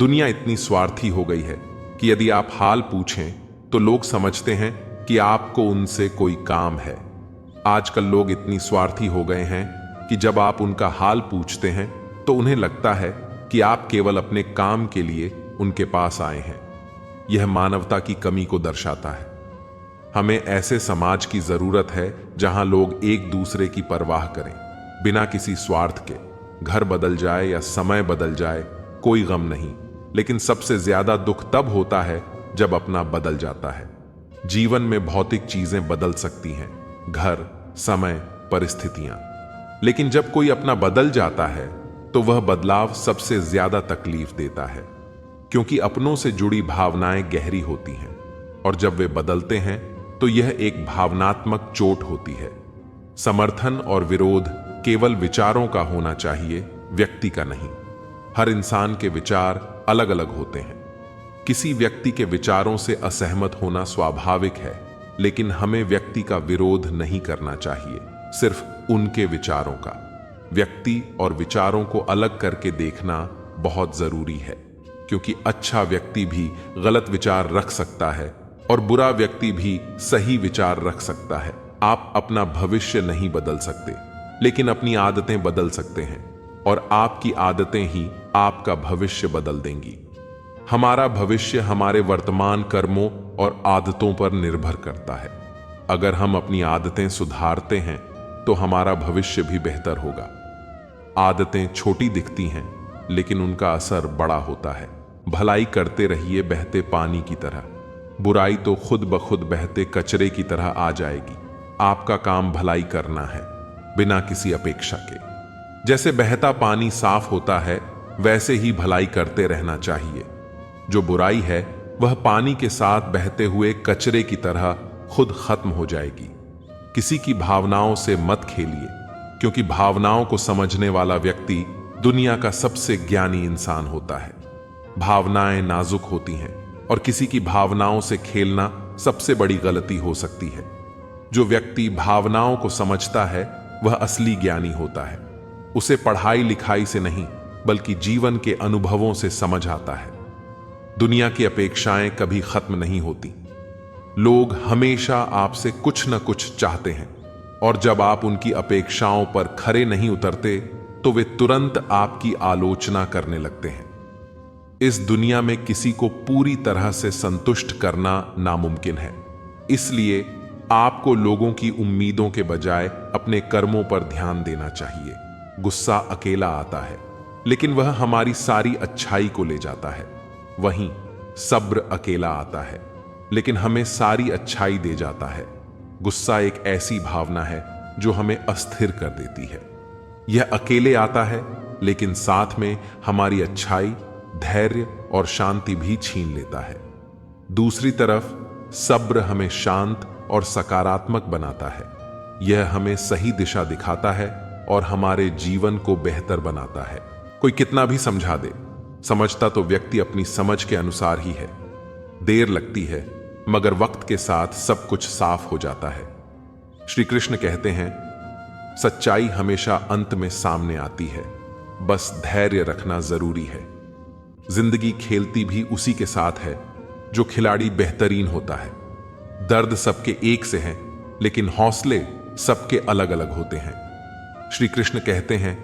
दुनिया इतनी स्वार्थी हो गई है कि यदि आप हाल पूछें तो लोग समझते हैं कि आपको उनसे कोई काम है। आजकल लोग इतनी स्वार्थी हो गए हैं कि जब आप उनका हाल पूछते हैं तो उन्हें लगता है कि आप केवल अपने काम के लिए उनके पास आए हैं। यह मानवता की कमी को दर्शाता है। हमें ऐसे समाज की जरूरत है जहां लोग एक दूसरे की परवाह करें, बिना किसी स्वार्थ के। घर बदल जाए या समय बदल जाए, कोई गम नहीं, लेकिन सबसे ज्यादा दुख तब होता है जब अपना बदल जाता है। जीवन में भौतिक चीजें बदल सकती हैं, घर, समय, परिस्थितियां, लेकिन जब कोई अपना बदल जाता है तो वह बदलाव सबसे ज्यादा तकलीफ देता है, क्योंकि अपनों से जुड़ी भावनाएं गहरी होती हैं और जब वे बदलते हैं तो यह एक भावनात्मक चोट होती है। समर्थन और विरोध केवल विचारों का होना चाहिए, व्यक्ति का नहीं। हर इंसान के विचार अलग अलग होते हैं। किसी व्यक्ति के विचारों से असहमत होना स्वाभाविक है, लेकिन हमें व्यक्ति का विरोध नहीं करना चाहिए, सिर्फ उनके विचारों का। व्यक्ति और विचारों को अलग करके देखना बहुत जरूरी है, क्योंकि अच्छा व्यक्ति भी गलत विचार रख सकता है और बुरा व्यक्ति भी सही विचार रख सकता है। आप अपना भविष्य नहीं बदल सकते, लेकिन अपनी आदतें बदल सकते हैं, और आपकी आदतें ही आपका भविष्य बदल देंगी। हमारा भविष्य हमारे वर्तमान कर्मों और आदतों पर निर्भर करता है। अगर हम अपनी आदतें सुधारते हैं तो हमारा भविष्य भी बेहतर होगा। आदतें छोटी दिखती हैं, लेकिन उनका असर बड़ा होता है। भलाई करते रहिए बहते पानी की तरह, बुराई तो खुद ब खुद बहते कचरे की तरह आ जाएगी। आपका काम भलाई करना है, बिना किसी अपेक्षा के। जैसे बहता पानी साफ होता है, वैसे ही भलाई करते रहना चाहिए। जो बुराई है वह पानी के साथ बहते हुए कचरे की तरह खुद खत्म हो जाएगी। किसी की भावनाओं से मत खेलिए, क्योंकि भावनाओं को समझने वाला व्यक्ति दुनिया का सबसे ज्ञानी इंसान होता है। भावनाएं नाजुक होती हैं और किसी की भावनाओं से खेलना सबसे बड़ी गलती हो सकती है। जो व्यक्ति भावनाओं को समझता है वह असली ज्ञानी होता है। उसे पढ़ाई लिखाई से नहीं, बल्कि जीवन के अनुभवों से समझ आता है। दुनिया की अपेक्षाएं कभी खत्म नहीं होती। लोग हमेशा आपसे कुछ न कुछ चाहते हैं, और जब आप उनकी अपेक्षाओं पर खरे नहीं उतरते तो वे तुरंत आपकी आलोचना करने लगते हैं। इस दुनिया में किसी को पूरी तरह से संतुष्ट करना नामुमकिन है। इसलिए आपको लोगों की उम्मीदों के बजाय अपने कर्मों पर ध्यान देना चाहिए। गुस्सा अकेला आता है, लेकिन वह हमारी सारी अच्छाई को ले जाता है। वहीं सब्र अकेला आता है, लेकिन हमें सारी अच्छाई दे जाता है। गुस्सा एक ऐसी भावना है जो हमें अस्थिर कर देती है। यह अकेले आता है, लेकिन साथ में हमारी अच्छाई, धैर्य और शांति भी छीन लेता है। दूसरी तरफ सब्र हमें शांत और सकारात्मक बनाता है। यह हमें सही दिशा दिखाता है और हमारे जीवन को बेहतर बनाता है। कोई कितना भी समझा दे, समझता तो व्यक्ति अपनी समझ के अनुसार ही है। देर लगती है, मगर वक्त के साथ सब कुछ साफ हो जाता है। श्री कृष्ण कहते हैं, सच्चाई हमेशा अंत में सामने आती है, बस धैर्य रखना जरूरी है। जिंदगी खेलती भी उसी के साथ है जो खिलाड़ी बेहतरीन होता है। दर्द सबके एक से हैं, लेकिन हौसले सबके अलग अलग होते हैं। श्री कृष्ण कहते हैं,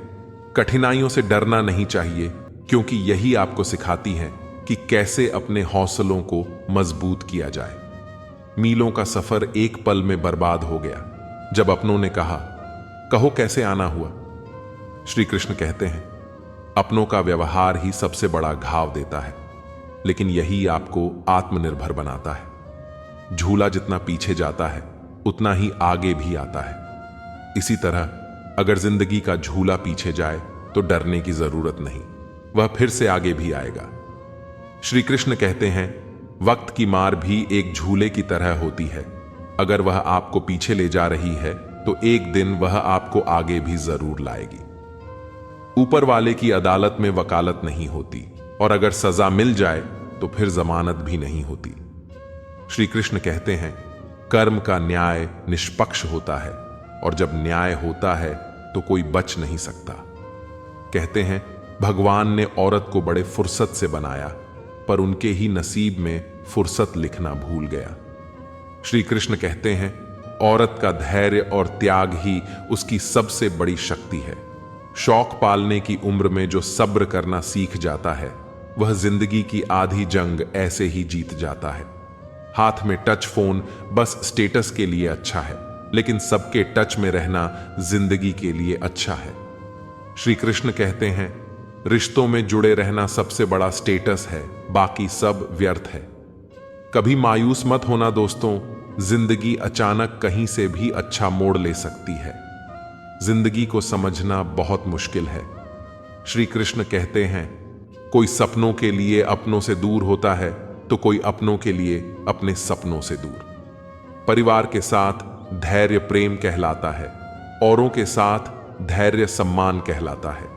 कठिनाइयों से डरना नहीं चाहिए, क्योंकि यही आपको सिखाती हैं कि कैसे अपने हौसलों को मजबूत किया जाए। मीलों का सफर एक पल में बर्बाद हो गया जब अपनों ने कहा, कहो कैसे आना हुआ। श्री कृष्ण कहते हैं, अपनों का व्यवहार ही सबसे बड़ा घाव देता है, लेकिन यही आपको आत्मनिर्भर बनाता है। झूला जितना पीछे जाता है, उतना ही आगे भी आता है। इसी तरह अगर जिंदगी का झूला पीछे जाए तो डरने की जरूरत नहीं, वह फिर से आगे भी आएगा। श्री कृष्ण कहते हैं, वक्त की मार भी एक झूले की तरह होती है। अगर वह आपको पीछे ले जा रही है तो एक दिन वह आपको आगे भी जरूर लाएगी। ऊपर वाले की अदालत में वकालत नहीं होती, और अगर सजा मिल जाए तो फिर जमानत भी नहीं होती। श्री कृष्ण कहते हैं, कर्म का न्याय निष्पक्ष होता है, और जब न्याय होता है तो कोई बच नहीं सकता। कहते हैं, भगवान ने औरत को बड़े फुर्सत से बनाया, पर उनके ही नसीब में फुर्सत लिखना भूल गया। श्री कृष्ण कहते हैं, औरत का धैर्य और त्याग ही उसकी सबसे बड़ी शक्ति है। शौक पालने की उम्र में जो सब्र करना सीख जाता है, वह जिंदगी की आधी जंग ऐसे ही जीत जाता है। हाथ में टच फोन बस स्टेटस के लिए अच्छा है, लेकिन सबके टच में रहना जिंदगी के लिए अच्छा है। श्री कृष्ण कहते हैं, रिश्तों में जुड़े रहना सबसे बड़ा स्टेटस है, बाकी सब व्यर्थ है। कभी मायूस मत होना दोस्तों, जिंदगी अचानक कहीं से भी अच्छा मोड़ ले सकती है। जिंदगी को समझना बहुत मुश्किल है। श्री कृष्ण कहते हैं, कोई सपनों के लिए अपनों से दूर होता है, तो कोई अपनों के लिए अपने सपनों से दूर। परिवार के साथ धैर्य प्रेम कहलाता है, औरों के साथ धैर्य सम्मान कहलाता है,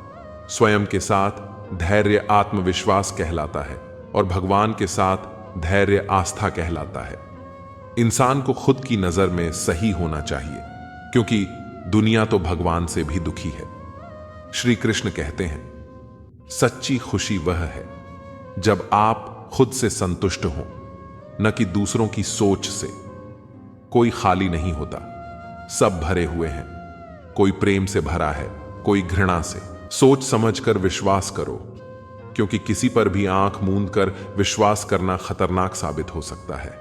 स्वयं के साथ धैर्य आत्मविश्वास कहलाता है, और भगवान के साथ धैर्य आस्था कहलाता है। इंसान को खुद की नजर में सही होना चाहिए, क्योंकि दुनिया तो भगवान से भी दुखी है। श्री कृष्ण कहते हैं, सच्ची खुशी वह है जब आप खुद से संतुष्ट हो, न कि दूसरों की सोच से। कोई खाली नहीं होता, सब भरे हुए हैं। कोई प्रेम से भरा है, कोई घृणा से। सोच समझकर विश्वास करो, क्योंकि किसी पर भी आंख मूंद कर विश्वास करना खतरनाक साबित हो सकता है।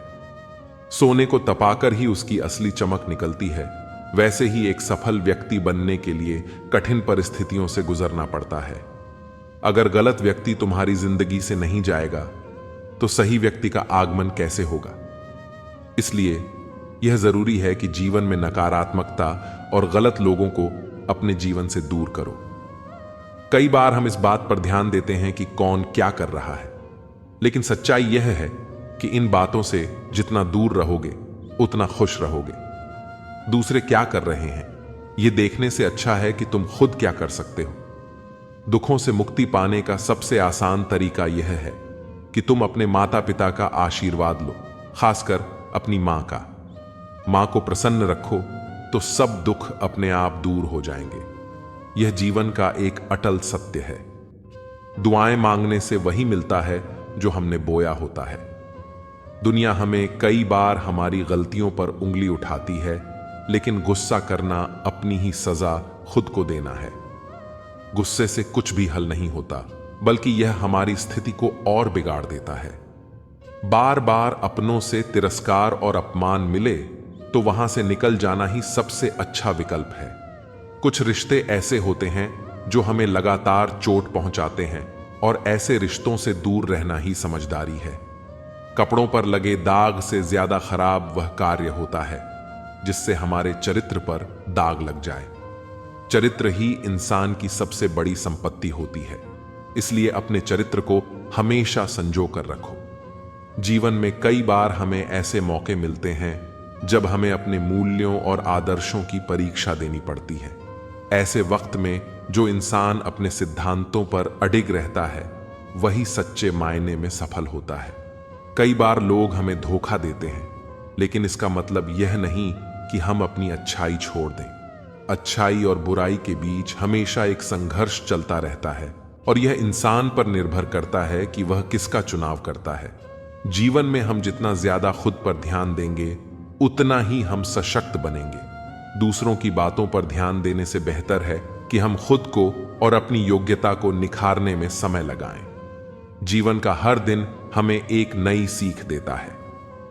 सोने को तपाकर ही उसकी असली चमक निकलती है, वैसे ही एक सफल व्यक्ति बनने के लिए कठिन परिस्थितियों से गुजरना पड़ता है। अगर गलत व्यक्ति तुम्हारी जिंदगी से नहीं जाएगा, तो सही व्यक्ति का आगमन कैसे होगा? इसलिए यह जरूरी है कि जीवन में नकारात्मकता और गलत लोगों को अपने जीवन से दूर करो। कई बार हम इस बात पर ध्यान देते हैं कि कौन क्या कर रहा है, लेकिन सच्चाई यह है कि इन बातों से जितना दूर रहोगे, उतना खुश रहोगे। दूसरे क्या कर रहे हैं, यह देखने से अच्छा है कि तुम खुद क्या कर सकते हो। दुखों से मुक्ति पाने का सबसे आसान तरीका यह है कि तुम अपने माता पिता का आशीर्वाद लो, खासकर अपनी मां का। मां को प्रसन्न रखो तो सब दुख अपने आप दूर हो जाएंगे। यह जीवन का एक अटल सत्य है। दुआएं मांगने से वही मिलता है जो हमने बोया होता है। दुनिया हमें कई बार हमारी गलतियों पर उंगली उठाती है, लेकिन गुस्सा करना अपनी ही सजा खुद को देना है। गुस्से से कुछ भी हल नहीं होता, बल्कि यह हमारी स्थिति को और बिगाड़ देता है। बार बार अपनों से तिरस्कार और अपमान मिले तो वहां से निकल जाना ही सबसे अच्छा विकल्प है। कुछ रिश्ते ऐसे होते हैं जो हमें लगातार चोट पहुंचाते हैं, और ऐसे रिश्तों से दूर रहना ही समझदारी है। कपड़ों पर लगे दाग से ज्यादा खराब वह कार्य होता है जिससे हमारे चरित्र पर दाग लग जाए। चरित्र ही इंसान की सबसे बड़ी संपत्ति होती है, इसलिए अपने चरित्र को हमेशा संजो कर रखो। जीवन में कई बार हमें ऐसे मौके मिलते हैं जब हमें अपने मूल्यों और आदर्शों की परीक्षा देनी पड़ती है। ऐसे वक्त में जो इंसान अपने सिद्धांतों पर अडिग रहता है, वही सच्चे मायने में सफल होता है। कई बार लोग हमें धोखा देते हैं, लेकिन इसका मतलब यह नहीं कि हम अपनी अच्छाई छोड़ दें। अच्छाई और बुराई के बीच हमेशा एक संघर्ष चलता रहता है, और यह इंसान पर निर्भर करता है कि वह किसका चुनाव करता है। जीवन में हम जितना ज्यादा खुद पर ध्यान देंगे, उतना ही हम सशक्त बनेंगे। दूसरों की बातों पर ध्यान देने से बेहतर है कि हम खुद को और अपनी योग्यता को निखारने में समय लगाएं। जीवन का हर दिन हमें एक नई सीख देता है।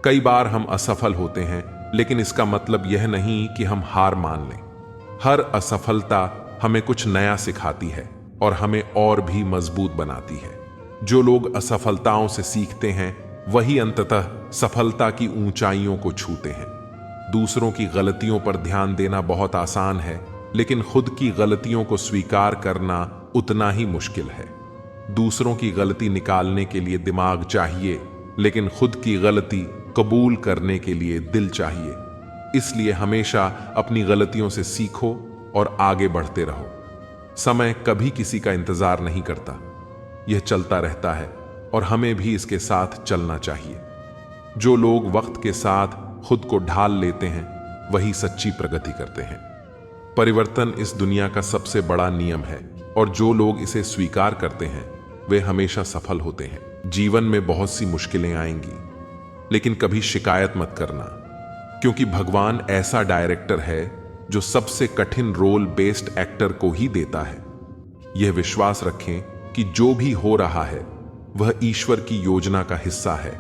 कई बार हम असफल होते हैं, लेकिन इसका मतलब यह नहीं कि हम हार मान लें। हर असफलता हमें कुछ नया सिखाती है और हमें और भी मजबूत बनाती है। जो लोग असफलताओं से सीखते हैं, वही अंततः सफलता की ऊंचाइयों को छूते हैं। दूसरों की गलतियों पर ध्यान देना बहुत आसान है, लेकिन खुद की गलतियों को स्वीकार करना उतना ही मुश्किल है। दूसरों की गलती निकालने के लिए दिमाग चाहिए, लेकिन खुद की गलती कबूल करने के लिए दिल चाहिए। इसलिए हमेशा अपनी गलतियों से सीखो और आगे बढ़ते रहो। समय कभी किसी का इंतजार नहीं करता, यह चलता रहता है और हमें भी इसके साथ चलना चाहिए। जो लोग वक्त के साथ खुद को ढाल लेते हैं, वही सच्ची प्रगति करते हैं। परिवर्तन इस दुनिया का सबसे बड़ा नियम है, और जो लोग इसे स्वीकार करते हैं वे हमेशा सफल होते हैं। जीवन में बहुत सी मुश्किलें आएंगी, लेकिन कभी शिकायत मत करना, क्योंकि भगवान ऐसा डायरेक्टर है जो सबसे कठिन रोल बेस्ड एक्टर को ही देता है। यह विश्वास रखें कि जो भी हो रहा है वह ईश्वर की योजना का हिस्सा है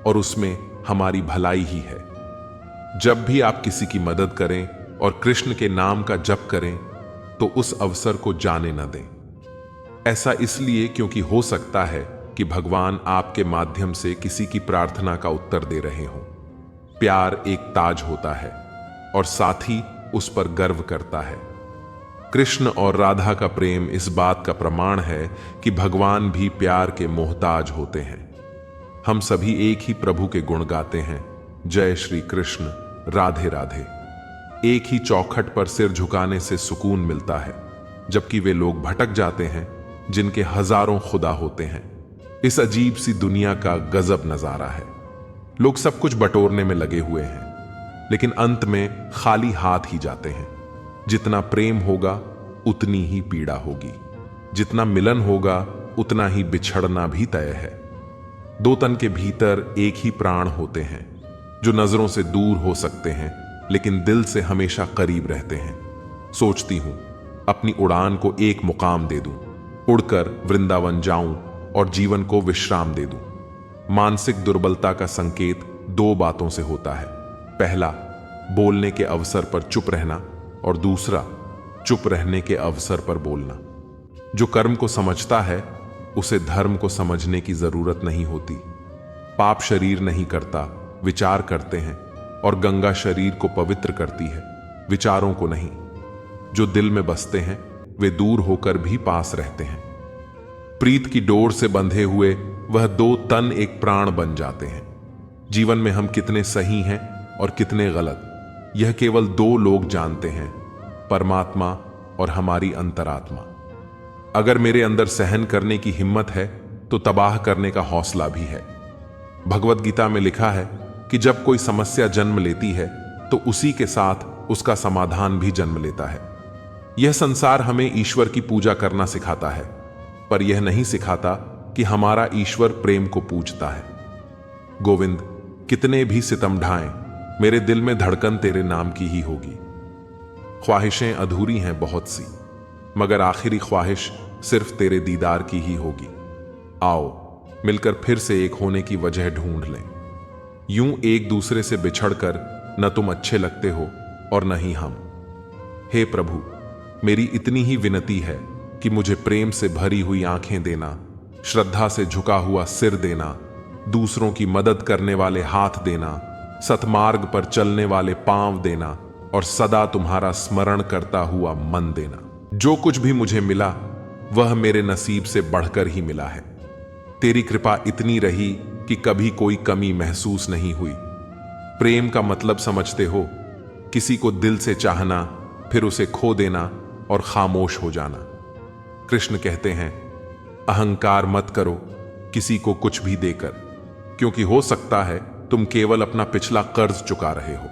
और उसमें हमारी भलाई ही है। जब भी आप किसी की मदद करें और कृष्ण के नाम का जप करें तो उस अवसर को जाने न दें। ऐसा इसलिए क्योंकि हो सकता है कि भगवान आपके माध्यम से किसी की प्रार्थना का उत्तर दे रहे हों। प्यार एक ताज होता है और साथी उस पर गर्व करता है। कृष्ण और राधा का प्रेम इस बात का प्रमाण है कि भगवान भी प्यार के मोहताज होते हैं। हम सभी एक ही प्रभु के गुण गाते हैं। जय श्री कृष्ण, राधे राधे। एक ही चौखट पर सिर झुकाने से सुकून मिलता है, जबकि वे लोग भटक जाते हैं जिनके हजारों खुदा होते हैं। इस अजीब सी दुनिया का गजब नजारा है। लोग सब कुछ बटोरने में लगे हुए हैं, लेकिन अंत में खाली हाथ ही जाते हैं। जितना प्रेम होगा उतनी ही पीड़ा होगी, जितना मिलन होगा उतना ही बिछड़ना भी तय है। दो तन के भीतर एक ही प्राण होते हैं जो नजरों से दूर हो सकते हैं लेकिन दिल से हमेशा करीब रहते हैं। सोचती हूं अपनी उड़ान को एक मुकाम दे दूं, उड़कर वृंदावन जाऊं और जीवन को विश्राम दे दूं। मानसिक दुर्बलता का संकेत दो बातों से होता है। पहला, बोलने के अवसर पर चुप रहना, और दूसरा, चुप रहने के अवसर पर बोलना। जो कर्म को समझता है उसे धर्म को समझने की जरूरत नहीं होती। पाप शरीर नहीं करता, विचार करते हैं, और गंगा शरीर को पवित्र करती है, विचारों को नहीं। जो दिल में बसते हैं वे दूर होकर भी पास रहते हैं। प्रीत की डोर से बंधे हुए वह दो तन एक प्राण बन जाते हैं। जीवन में हम कितने सही हैं और कितने गलत, यह केवल दो लोग जानते हैं, परमात्मा और हमारी अंतरात्मा। अगर मेरे अंदर सहन करने की हिम्मत है तो तबाह करने का हौसला भी है। भगवत गीता में लिखा है कि जब कोई समस्या जन्म लेती है तो उसी के साथ उसका समाधान भी जन्म लेता है। यह संसार हमें ईश्वर की पूजा करना सिखाता है, पर यह नहीं सिखाता कि हमारा ईश्वर प्रेम को पूजता है। गोविंद, कितने भी सितम ढाएं, मेरे दिल में धड़कन तेरे नाम की ही होगी। ख्वाहिशें अधूरी हैं बहुत सी, मगर आखिरी ख्वाहिश सिर्फ तेरे दीदार की ही होगी। आओ मिलकर फिर से एक होने की वजह ढूंढ लें। यूं एक दूसरे से बिछड़कर न तुम अच्छे लगते हो और न ही हम। हे प्रभु, मेरी इतनी ही विनती है कि मुझे प्रेम से भरी हुई आंखें देना, श्रद्धा से झुका हुआ सिर देना, दूसरों की मदद करने वाले हाथ देना, सतमार्ग पर चलने वाले पांव देना और सदा तुम्हारा स्मरण करता हुआ मन देना। जो कुछ भी मुझे मिला वह मेरे नसीब से बढ़कर ही मिला है। तेरी कृपा इतनी रही कि कभी कोई कमी महसूस नहीं हुई। प्रेम का मतलब समझते हो? किसी को दिल से चाहना, फिर उसे खो देना और खामोश हो जाना। कृष्ण कहते हैं, अहंकार मत करो किसी को कुछ भी देकर, क्योंकि हो सकता है तुम केवल अपना पिछला कर्ज चुका रहे हो।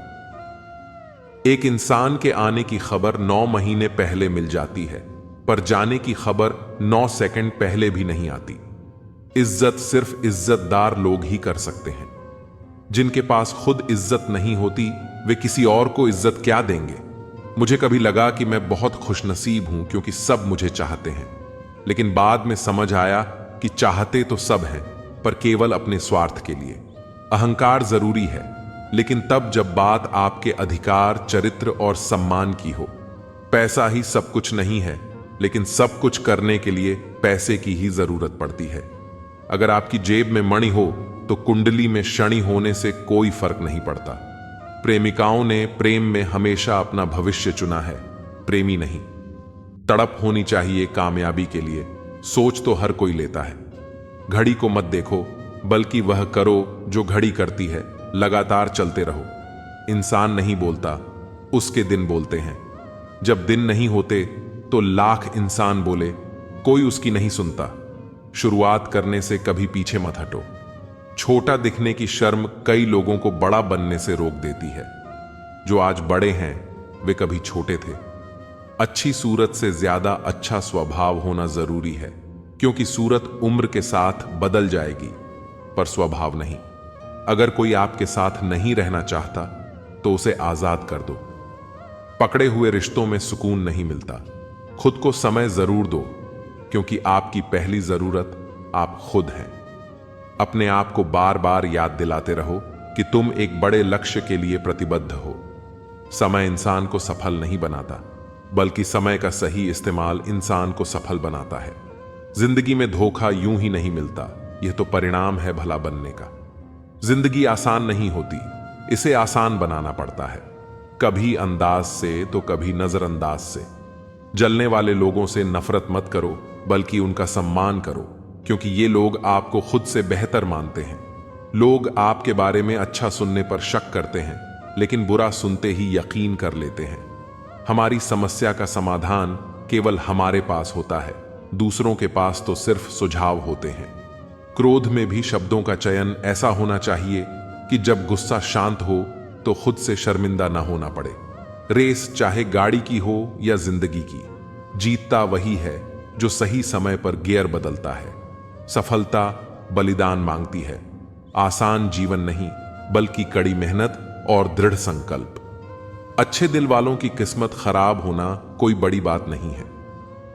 एक इंसान के आने की खबर 9 महीने पहले मिल जाती है, पर जाने की खबर 9 सेकंड पहले भी नहीं आती। इज्जत सिर्फ इज्जतदार लोग ही कर सकते हैं। जिनके पास खुद इज्जत नहीं होती वे किसी और को इज्जत क्या देंगे। मुझे कभी लगा कि मैं बहुत खुशनसीब हूं क्योंकि सब मुझे चाहते हैं, लेकिन बाद में समझ आया कि चाहते तो सब हैं, पर केवल अपने स्वार्थ के लिए। अहंकार जरूरी है, लेकिन तब जब बात आपके अधिकार, चरित्र और सम्मान की हो। पैसा ही सब कुछ नहीं है, लेकिन सब कुछ करने के लिए पैसे की ही जरूरत पड़ती है। अगर आपकी जेब में मणि हो तो कुंडली में शनि होने से कोई फर्क नहीं पड़ता। प्रेमिकाओं ने प्रेम में हमेशा अपना भविष्य चुना है, प्रेमी नहीं। तड़प होनी चाहिए कामयाबी के लिए, सोच तो हर कोई लेता है। घड़ी को मत देखो, बल्कि वह करो जो घड़ी करती है। लगातार चलते रहो। इंसान नहीं बोलता, उसके दिन बोलते हैं। जब दिन नहीं होते तो लाख इंसान बोले, कोई उसकी नहीं सुनता। शुरुआत करने से कभी पीछे मत हटो। छोटा दिखने की शर्म कई लोगों को बड़ा बनने से रोक देती है। जो आज बड़े हैं वे कभी छोटे थे। अच्छी सूरत से ज्यादा अच्छा स्वभाव होना जरूरी है, क्योंकि सूरत उम्र के साथ बदल जाएगी पर स्वभाव नहीं। अगर कोई आपके साथ नहीं रहना चाहता तो उसे आजाद कर दो। पकड़े हुए रिश्तों में सुकून नहीं मिलता। खुद को समय जरूर दो, क्योंकि आपकी पहली जरूरत आप खुद हैं। अपने आप को बार बार याद दिलाते रहो कि तुम एक बड़े लक्ष्य के लिए प्रतिबद्ध हो। समय इंसान को सफल नहीं बनाता, बल्कि समय का सही इस्तेमाल इंसान को सफल बनाता है। जिंदगी में धोखा यूं ही नहीं मिलता, यह तो परिणाम है भला बनने का। जिंदगी आसान नहीं होती, इसे आसान बनाना पड़ता है, कभी अंदाज से तो कभी नजरअंदाज से। जलने वाले लोगों से नफरत मत करो, बल्कि उनका सम्मान करो, क्योंकि ये लोग आपको खुद से बेहतर मानते हैं। लोग आपके बारे में अच्छा सुनने पर शक करते हैं, लेकिन बुरा सुनते ही यकीन कर लेते हैं। हमारी समस्या का समाधान केवल हमारे पास होता है, दूसरों के पास तो सिर्फ सुझाव होते हैं। क्रोध में भी शब्दों का चयन ऐसा होना चाहिए कि जब गुस्सा शांत हो तो खुद से शर्मिंदा ना होना पड़े। रेस चाहे गाड़ी की हो या जिंदगी की, जीतता वही है जो सही समय पर गियर बदलता है। सफलता बलिदान मांगती है, आसान जीवन नहीं, बल्कि कड़ी मेहनत और दृढ़ संकल्प। अच्छे दिल वालों की किस्मत खराब होना कोई बड़ी बात नहीं है।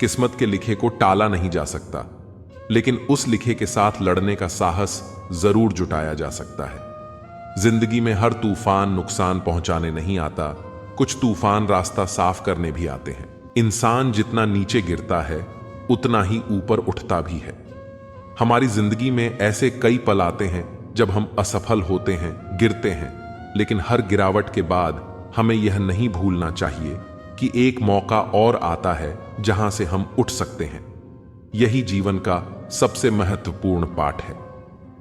किस्मत के लिखे को टाला नहीं जा सकता, लेकिन उस लिखे के साथ लड़ने का साहस जरूर जुटाया जा सकता है। जिंदगी में हर तूफान नुकसान पहुंचाने नहीं आता, कुछ तूफान रास्ता साफ करने भी आते हैं। इंसान जितना नीचे गिरता है उतना ही ऊपर उठता भी है। हमारी जिंदगी में ऐसे कई पल आते हैं जब हम असफल होते हैं, गिरते हैं, लेकिन हर गिरावट के बाद हमें यह नहीं भूलना चाहिए कि एक मौका और आता है जहां से हम उठ सकते हैं। यही जीवन का सबसे महत्वपूर्ण पाठ है।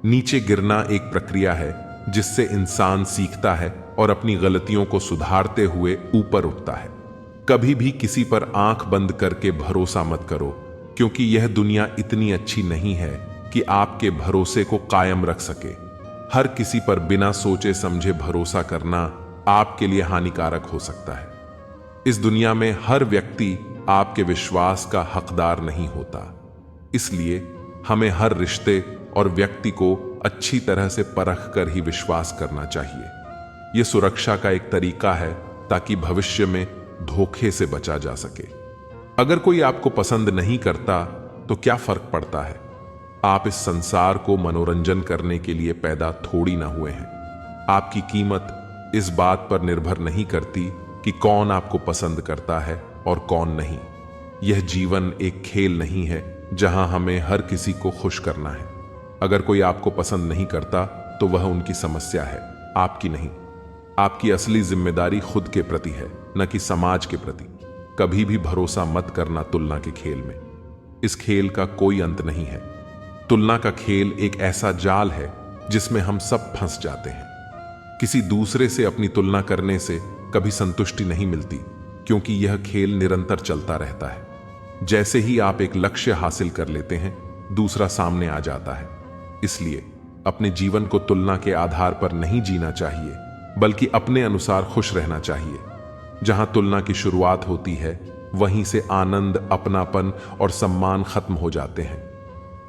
नीचे गिरना एक प्रक्रिया है जिससे इंसान सीखता है और अपनी गलतियों को सुधारते हुए ऊपर उठता है। कभी भी किसी पर आंख बंद करके भरोसा मत करो, क्योंकि यह दुनिया इतनी अच्छी नहीं है कि आपके भरोसे को कायम रख सके। हर किसी पर बिना सोचे समझे भरोसा करना आपके लिए हानिकारक हो सकता है। इस दुनिया में हर व्यक्ति आपके विश्वास का हकदार नहीं होता, इसलिए हमें हर रिश्ते और व्यक्ति को अच्छी तरह से परख कर ही विश्वास करना चाहिए। यह सुरक्षा का एक तरीका है ताकि भविष्य में धोखे से बचा जा सके। अगर कोई आपको पसंद नहीं करता तो क्या फर्क पड़ता है? आप इस संसार को मनोरंजन करने के लिए पैदा थोड़ी ना हुए हैं। आपकी कीमत इस बात पर निर्भर नहीं करती कि कौन आपको पसंद करता है और कौन नहीं। यह जीवन एक खेल नहीं है जहां हमें हर किसी को खुश करना है। अगर कोई आपको पसंद नहीं करता तो वह उनकी समस्या है, आपकी नहीं। आपकी असली जिम्मेदारी खुद के प्रति है, न कि समाज के प्रति। कभी भी भरोसा मत करना तुलना के खेल में। इस खेल का कोई अंत नहीं है। तुलना का खेल एक ऐसा जाल है जिसमें हम सब फंस जाते हैं। किसी दूसरे से अपनी तुलना करने से कभी संतुष्टि नहीं मिलती, क्योंकि यह खेल निरंतर चलता रहता है। जैसे ही आप एक लक्ष्य हासिल कर लेते हैं, दूसरा सामने आ जाता है। इसलिए अपने जीवन को तुलना के आधार पर नहीं जीना चाहिए, बल्कि अपने अनुसार खुश रहना चाहिए। जहां तुलना की शुरुआत होती है, वहीं से आनंद, अपनापन और सम्मान खत्म हो जाते हैं।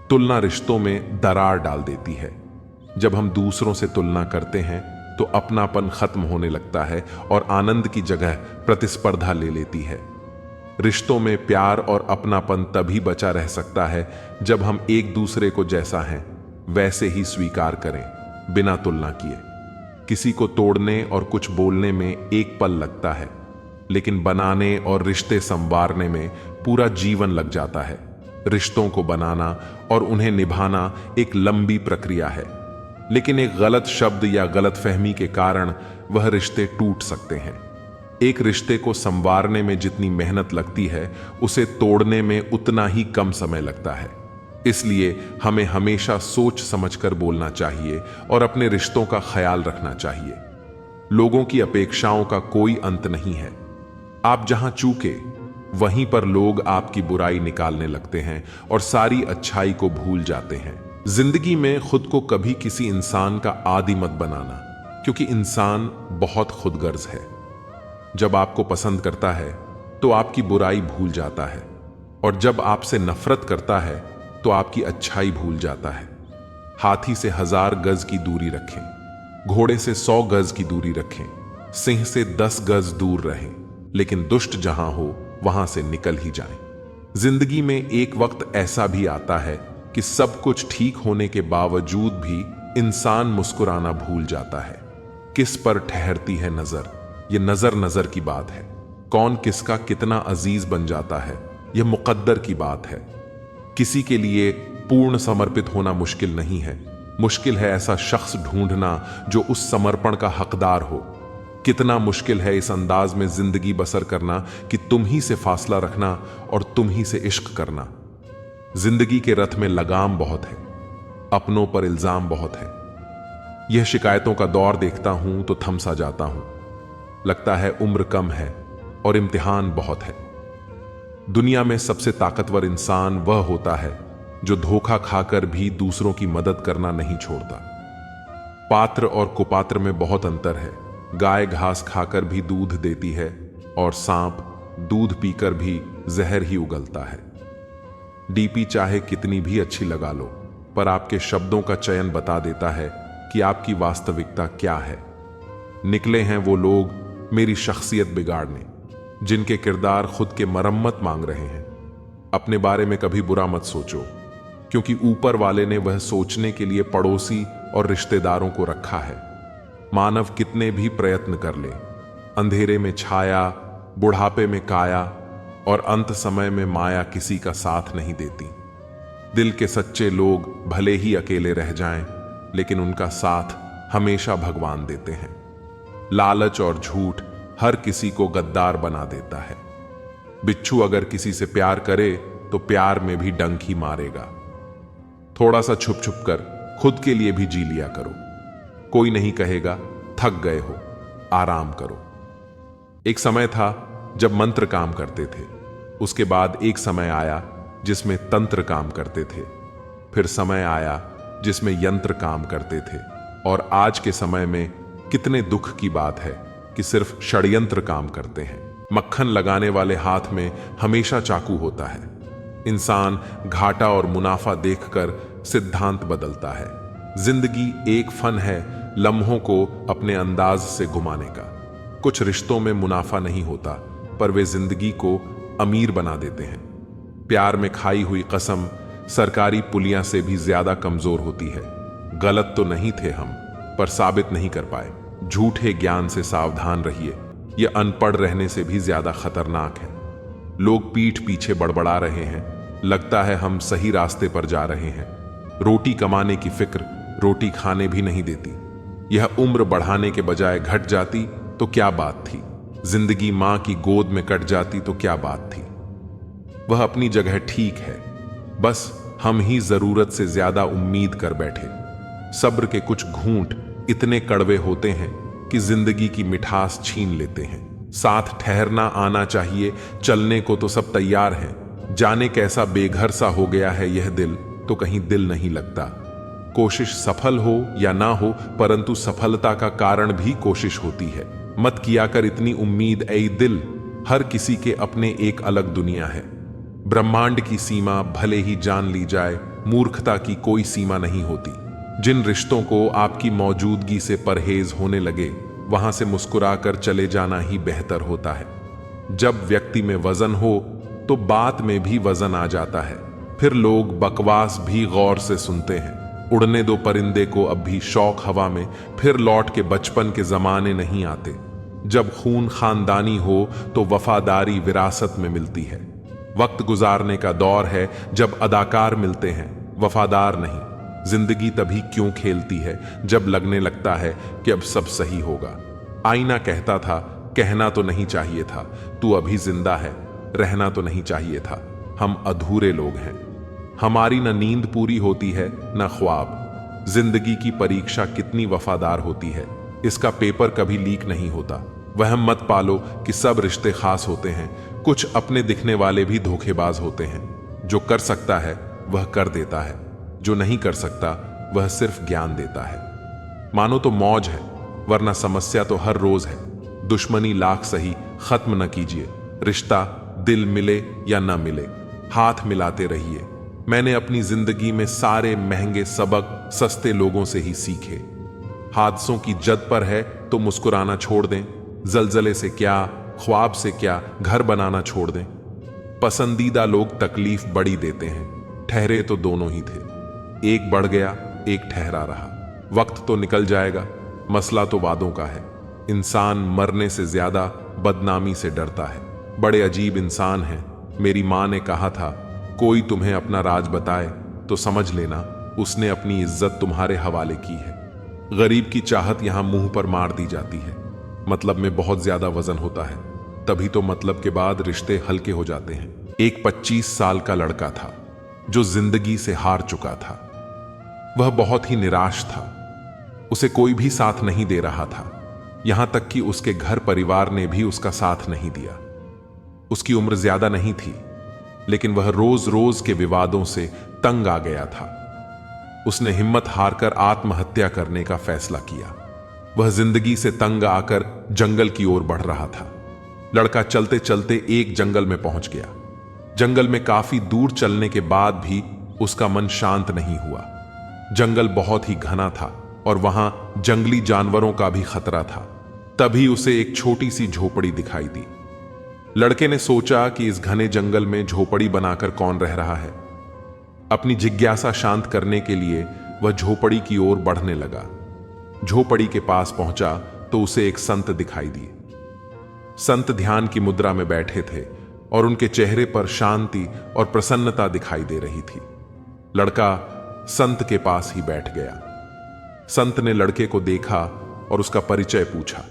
तुलना रिश्तों में दरार डाल देती है। जब हम दूसरों से तुलना करते हैं तो अपनापन खत्म होने लगता है और आनंद की जगह प्रतिस्पर्धा ले लेती है। रिश्तों में प्यार और अपनापन तभी बचा रह सकता है जब हम एक दूसरे को जैसा हैं वैसे ही स्वीकार करें, बिना तुलना किए। किसी को तोड़ने और कुछ बोलने में एक पल लगता है, लेकिन बनाने और रिश्ते संवारने में पूरा जीवन लग जाता है। रिश्तों को बनाना और उन्हें निभाना एक लंबी प्रक्रिया है, लेकिन एक गलत शब्द या गलत फहमी के कारण वह रिश्ते टूट सकते हैं। एक रिश्ते को संवारने में जितनी मेहनत लगती है, उसे तोड़ने में उतना ही कम समय लगता है। इसलिए हमें हमेशा सोच समझकर बोलना चाहिए और अपने रिश्तों का ख्याल रखना चाहिए। लोगों की अपेक्षाओं का कोई अंत नहीं है। आप जहां चूके, वहीं पर लोग आपकी बुराई निकालने लगते हैं और सारी अच्छाई को भूल जाते हैं। जिंदगी में खुद को कभी किसी इंसान का आदी मत बनाना, क्योंकि इंसान बहुत खुदगर्ज है। जब आपको पसंद करता है तो आपकी बुराई भूल जाता है, और जब आपसे नफरत करता है तो आपकी अच्छाई भूल जाता है। हाथी से 1000 गज की दूरी रखें, घोड़े से 100 गज की दूरी रखें, सिंह से 10 गज दूर रहें, लेकिन दुष्ट जहां हो वहां से निकल ही जाएं। जिंदगी में एक वक्त ऐसा भी आता है कि सब कुछ ठीक होने के बावजूद भी इंसान मुस्कुराना भूल जाता है। किस पर ठहरती है नजर, यह नजर नजर की बात है। कौन किसका कितना अजीज बन जाता है, यह मुकद्दर की बात है। किसी के लिए पूर्ण समर्पित होना मुश्किल नहीं है, मुश्किल है ऐसा शख्स ढूंढना जो उस समर्पण का हकदार हो। कितना मुश्किल है इस अंदाज में जिंदगी बसर करना कि तुम ही से फासला रखना और तुम ही से इश्क करना। जिंदगी के रथ में लगाम बहुत है, अपनों पर इल्जाम बहुत है। यह शिकायतों का दौर देखता हूं तो थमसा जाता हूं। लगता है उम्र कम है और इम्तिहान बहुत है। दुनिया में सबसे ताकतवर इंसान वह होता है जो धोखा खाकर भी दूसरों की मदद करना नहीं छोड़ता। पात्र और कुपात्र में बहुत अंतर है। गाय घास खाकर भी दूध देती है और सांप दूध पीकर भी जहर ही उगलता है। डीपी चाहे कितनी भी अच्छी लगा लो, पर आपके शब्दों का चयन बता देता है कि आपकी वास्तविकता क्या है। निकले हैं वो लोग मेरी शख्सियत बिगाड़ने, जिनके किरदार खुद के मरम्मत मांग रहे हैं। अपने बारे में कभी बुरा मत सोचो, क्योंकि ऊपर वाले ने वह सोचने के लिए पड़ोसी और रिश्तेदारों को रखा है। मानव कितने भी प्रयत्न कर ले, अंधेरे में छाया, बुढ़ापे में काया और अंत समय में माया किसी का साथ नहीं देती। दिल के सच्चे लोग भले ही अकेले रह जाएं, लेकिन उनका साथ हमेशा भगवान देते हैं। लालच और झूठ हर किसी को गद्दार बना देता है। बिच्छू अगर किसी से प्यार करे तो प्यार में भी डंक ही मारेगा। थोड़ा सा छुप छुप कर खुद के लिए भी जी लिया करो। कोई नहीं कहेगा थक गए हो, आराम करो। एक समय था जब मंत्र काम करते थे, उसके बाद एक समय आया जिसमें तंत्र काम करते थे, फिर समय आया जिसमें यंत्र काम करते थे, और आज के समय में कितने दुख की बात है कि सिर्फ षड्यंत्र काम करते हैं। मक्खन लगाने वाले हाथ में हमेशा चाकू होता है। इंसान घाटा और मुनाफा देखकर सिद्धांत बदलता है। जिंदगी एक फन है लम्हों को अपने अंदाज से घुमाने का। कुछ रिश्तों में मुनाफा नहीं होता, पर वे जिंदगी को अमीर बना देते हैं। प्यार में खाई हुई कसम सरकारी पुलिया से भी ज्यादा कमजोर होती है। गलत तो नहीं थे हम, पर साबित नहीं कर पाए। झूठे ज्ञान से सावधान रहिए, यह अनपढ़ रहने से भी ज्यादा खतरनाक है। लोग पीठ पीछे बड़बड़ा रहे हैं, लगता है हम सही रास्ते पर जा रहे हैं। रोटी कमाने की फिक्र रोटी खाने भी नहीं देती। यह उम्र बढ़ाने के बजाय घट जाती तो क्या बात थी। जिंदगी मां की गोद में कट जाती तो क्या बात थी। वह अपनी जगह ठीक है, बस हम ही जरूरत से ज्यादा उम्मीद कर बैठे। सब्र के कुछ घूंट इतने कड़वे होते हैं कि जिंदगी की मिठास छीन लेते हैं। साथ ठहरना आना चाहिए, चलने को तो सब तैयार हैं। जाने कैसा बेघर सा हो गया है यह दिल, तो कहीं दिल नहीं लगता। कोशिश सफल हो या ना हो, परंतु सफलता का कारण भी कोशिश होती है। मत किया कर इतनी उम्मीद ऐ दिल, हर किसी के अपने एक अलग दुनिया है। ब्रह्मांड की सीमा भले ही जान ली जाए, मूर्खता की कोई सीमा नहीं होती। जिन रिश्तों को आपकी मौजूदगी से परहेज होने लगे, वहां से मुस्कुराकर चले जाना ही बेहतर होता है। जब व्यक्ति में वजन हो तो बात में भी वजन आ जाता है। फिर लोग बकवास भी गौर से सुनते हैं। उड़ने दो परिंदे को अब भी शौक हवा में, फिर लौट के बचपन के जमाने नहीं आते। जब खून खानदानी हो तो वफादारी विरासत में मिलती है। वक्त गुजारने का दौर है जब अदाकार मिलते हैं, वफादार नहीं। जिंदगी तभी क्यों खेलती है जब लगने लगता है कि अब सब सही होगा। आईना कहता था कहना तो नहीं चाहिए था, तू अभी जिंदा है, रहना तो नहीं चाहिए था। हम अधूरे लोग हैं, हमारी न नींद पूरी होती है न ख्वाब। जिंदगी की परीक्षा कितनी वफादार होती है, इसका पेपर कभी लीक नहीं होता। वहम मत पालो कि सब रिश्ते खास होते हैं, कुछ अपने दिखने वाले भी धोखेबाज होते हैं। जो कर सकता है वह कर देता है, जो नहीं कर सकता वह सिर्फ ज्ञान देता है। मानो तो मौज है, वरना समस्या तो हर रोज है। दुश्मनी लाख सही खत्म न कीजिए, रिश्ता दिल मिले या न मिले, हाथ मिलाते रहिए। मैंने अपनी जिंदगी में सारे महंगे सबक सस्ते लोगों से ही सीखे। हादसों की जद पर है तो मुस्कुराना छोड़ दें, जलजले से क्या, ख्वाब से क्या, घर बनाना छोड़ दें। पसंदीदा लोग तकलीफ बड़ी देते हैं, ठहरे तो दोनों ही थे, एक बढ़ गया एक ठहरा रहा। वक्त तो निकल जाएगा, मसला तो वादों का है। इंसान मरने से ज्यादा बदनामी से डरता है। बड़े अजीब इंसान हैं। मेरी माँ ने कहा था, कोई तुम्हें अपना राज बताए तो समझ लेना उसने अपनी इज्जत तुम्हारे हवाले की है। गरीब की चाहत यहां मुंह पर मार दी जाती है। मतलब में बहुत ज्यादा वजन होता है, तभी तो मतलब के बाद रिश्ते हल्के हो जाते हैं। एक 25 साल का लड़का था जो जिंदगी से हार चुका था। वह बहुत ही निराश था। उसे कोई भी साथ नहीं दे रहा था, यहां तक कि उसके घर परिवार ने भी उसका साथ नहीं दिया। उसकी उम्र ज्यादा नहीं थी, लेकिन वह रोज रोज के विवादों से तंग आ गया था। उसने हिम्मत हारकर आत्महत्या करने का फैसला किया। वह जिंदगी से तंग आकर जंगल की ओर बढ़ रहा था। लड़का चलते चलते एक जंगल में पहुंच गया। जंगल में काफी दूर चलने के बाद भी उसका मन शांत नहीं हुआ। जंगल बहुत ही घना था और वहां जंगली जानवरों का भी खतरा था। तभी उसे एक छोटी सी झोपड़ी दिखाई दी। लड़के ने सोचा कि इस घने जंगल में झोपड़ी बनाकर कौन रह रहा है। अपनी जिज्ञासा शांत करने के लिए वह झोपड़ी की ओर बढ़ने लगा। झोपड़ी के पास पहुंचा तो उसे एक संत दिखाई दिए। संत ध्यान की मुद्रा में बैठे थे और उनके चेहरे पर शांति और प्रसन्नता दिखाई दे रही थी। लड़का संत के पास ही बैठ गया। संत ने लड़के को देखा और उसका परिचय पूछा।